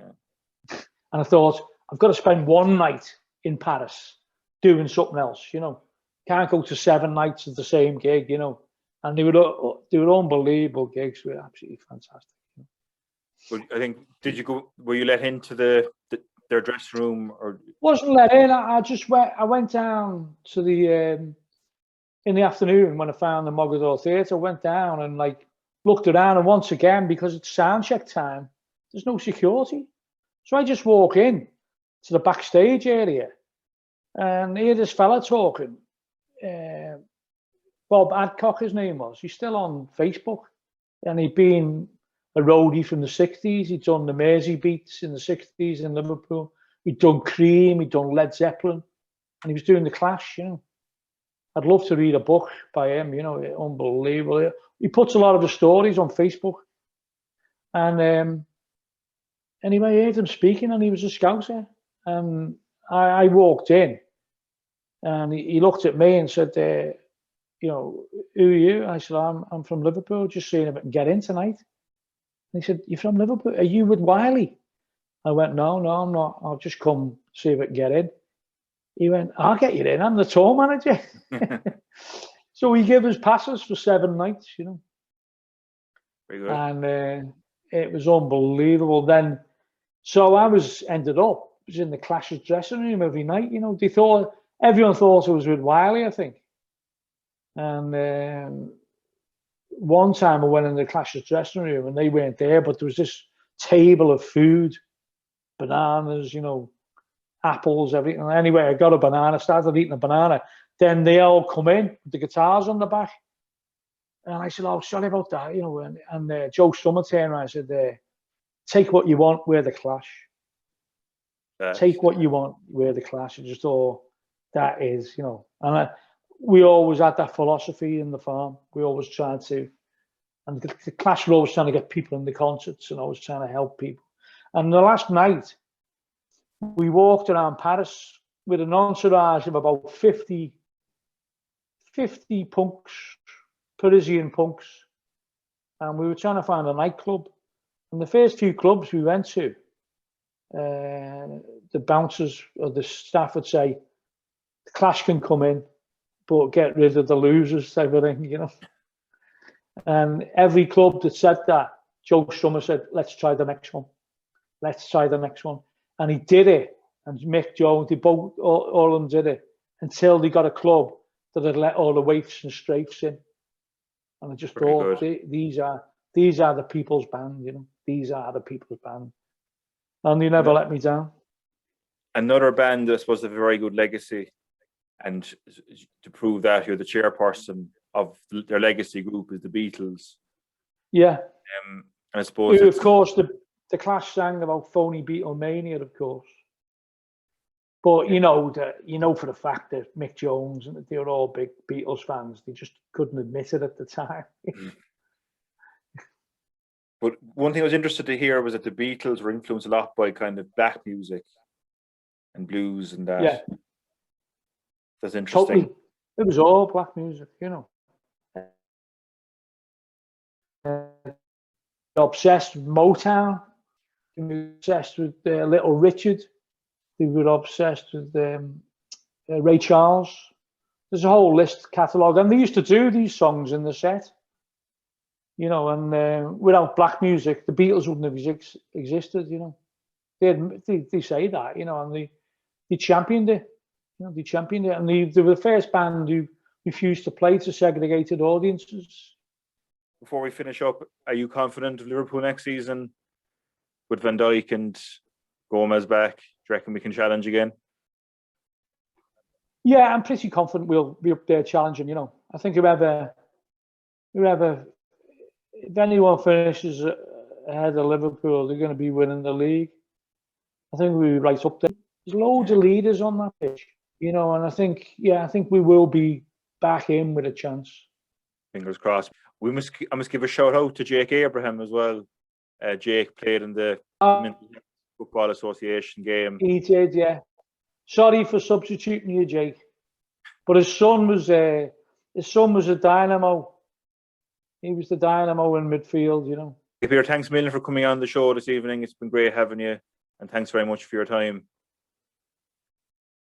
And I thought, I've got to spend 1 night in Paris doing something else, you know. Can't go to 7 nights of the same gig, you know. And they were unbelievable gigs. They were absolutely fantastic. Well, I think, were you let into their dressing room? Or wasn't let in. I went down to the in the afternoon when I found the Mogador Theatre. I went down and like looked around, and once again, because it's sound check time, there's no security. So I just walk in to the backstage area and hear this fella talking. Bob Adcock, his name was. He's still on Facebook, and he'd been a roadie from the 60s. He'd done the Mersey Beats in the 60s in Liverpool. He'd done Cream, he'd done Led Zeppelin, and he was doing the Clash, you know. I'd love to read a book by him, you know, unbelievable. He puts a lot of the stories on Facebook. And anyway, I heard him speaking, and he was a Scouser. And I walked in, and he looked at me and said, you know, who are you? I said, I'm from Liverpool, just seeing if I can get in tonight. And he said, you're from Liverpool? Are you with Wiley? I went, no, I'm not. I'll just come see if I can get in. He went, I'll get you in. I'm the tour manager. So he gave us passes for 7 nights, you know. Very good. And it was unbelievable. Then, so I ended up in the Clash's dressing room every night. You know, everyone thought I was with Wiley, I think. And one time I went in the Clash's dressing room and they weren't there, but there was this table of food, bananas, you know, apples, everything. Anyway, I got a banana, started eating a banana. Then they all come in with the guitars on the back. And I said, oh, sorry about that, you know. And Joe Strummer turned around and said, take what you want, we're the Clash. Take what you want, we're the Clash. I just thought, that is, you know. And we always had that philosophy in the farm. We always tried to. And the Clash were always trying to get people in the concerts and always trying to help people. And the last night, we walked around Paris with an entourage of about 50 punks, Parisian punks. And we were trying to find a nightclub. And the first few clubs we went to, the bouncers or the staff would say, the Clash can come in, but get rid of the losers type of thing, you know. And every club that said that, Joe Strummer said, let's try the next one. Let's try the next one. And he did it. And Mick Jones, they both, all of them did it until they got a club that had let all the waifs and strafes in. And I just thought, these are the people's band, you know. These are the people's band. And they never let me down. Another band, I suppose, have a very good legacy. And to prove that, you're the chairperson of their legacy group is the Beatles. Yeah. And I suppose, of course, the Clash sang about phony Beatlemania, of course. But you know for the fact that Mick Jones and they were all big Beatles fans, they just couldn't admit it at the time. But one thing I was interested to hear was that the Beatles were influenced a lot by kind of black music and blues and that. Yeah. That's interesting. Totally. It was all black music, you know. Obsessed with Motown. They were obsessed with Little Richard. They were obsessed with Ray Charles. There's a whole list catalogue, and they used to do these songs in the set. You know, and without black music, the Beatles wouldn't have existed. You know, they say that. You know, and they championed it. You know, they championed it, and they were the first band who refused to play to segregated audiences. Before we finish up, are you confident of Liverpool next season with Van Dijk and Gomez back? Do you reckon we can challenge again? Yeah, I'm pretty confident we'll be up there challenging. You know, I think whoever, if anyone finishes ahead of Liverpool, they're going to be winning the league. I think we'll be right up there. There's loads of leaders on that pitch, you know, and I think we will be back in with a chance. Fingers crossed. I must give a shout out to Jake Abraham as well. Jake played in the Football Association game. He did, yeah. Sorry for substituting you, Jake. But his son was a dynamo. He was the dynamo in midfield, you know. Peter, thanks a million for coming on the show this evening. It's been great having you, and thanks very much for your time.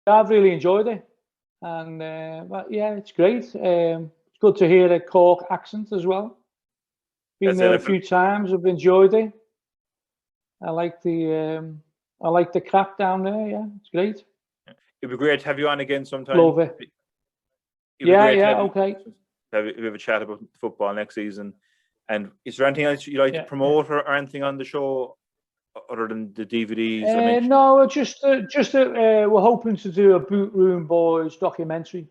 I've really enjoyed it, and but yeah, it's great. It's good to hear a Cork accent as well. Been there a few times. I've enjoyed it. I like the crap down there. Yeah, it's great. It'd be great to have you on again sometime. Love it. Okay. Have a chat about football next season. And is there anything else you'd like to promote or anything on the show other than the DVDs? No, just we're hoping to do a Boot Room Boys documentary.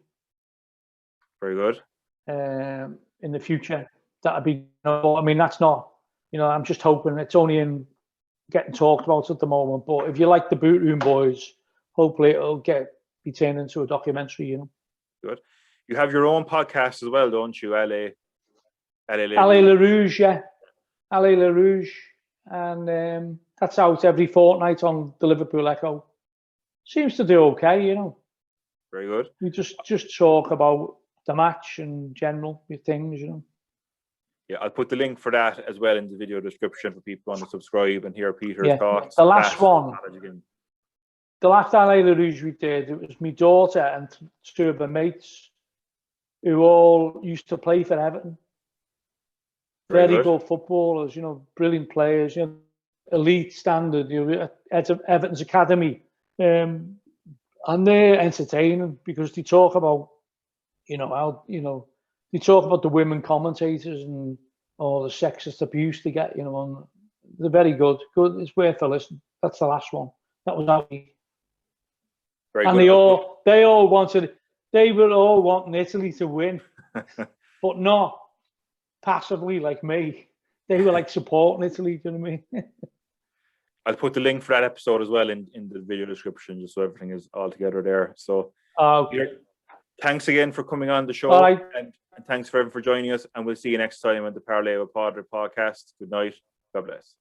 Very good. In the future, that'd be. I mean, that's not. You know, I'm just hoping it's only in getting talked about at the moment. But if you like the Boot Room Boys, hopefully it'll be turned into a documentary. You know. Good. You have your own podcast as well, don't you? LA Le Rouge, yeah. LA Le Rouge. And that's out every fortnight on the Liverpool Echo. Seems to do okay, you know. Very good. We just talk about the match and general things, you know. Yeah, I'll put the link for that as well in the video description for people on to subscribe and hear Peter's thoughts. The last one. the last rivalries we did, it was my daughter and two of her mates who all used to play for Everton. Very good footballers, brilliant players, elite standard, at Everton's academy. And they're entertaining because they talk about, how, they talk about the women commentators and all the sexist abuse they get, and they're very good. Good, it's worth a listen. That's the last one. That was our week. Very and good. they were all wanting Italy to win, but not passively like me. They were like supporting Italy, do you know what I mean? I'll put the link for that episode as well in the video description, just so everything is all together there. So thanks again for coming on the show. Bye. And thanks for everyone for joining us. And we'll see you next time on the Parlay with Padre podcast. Good night. God bless.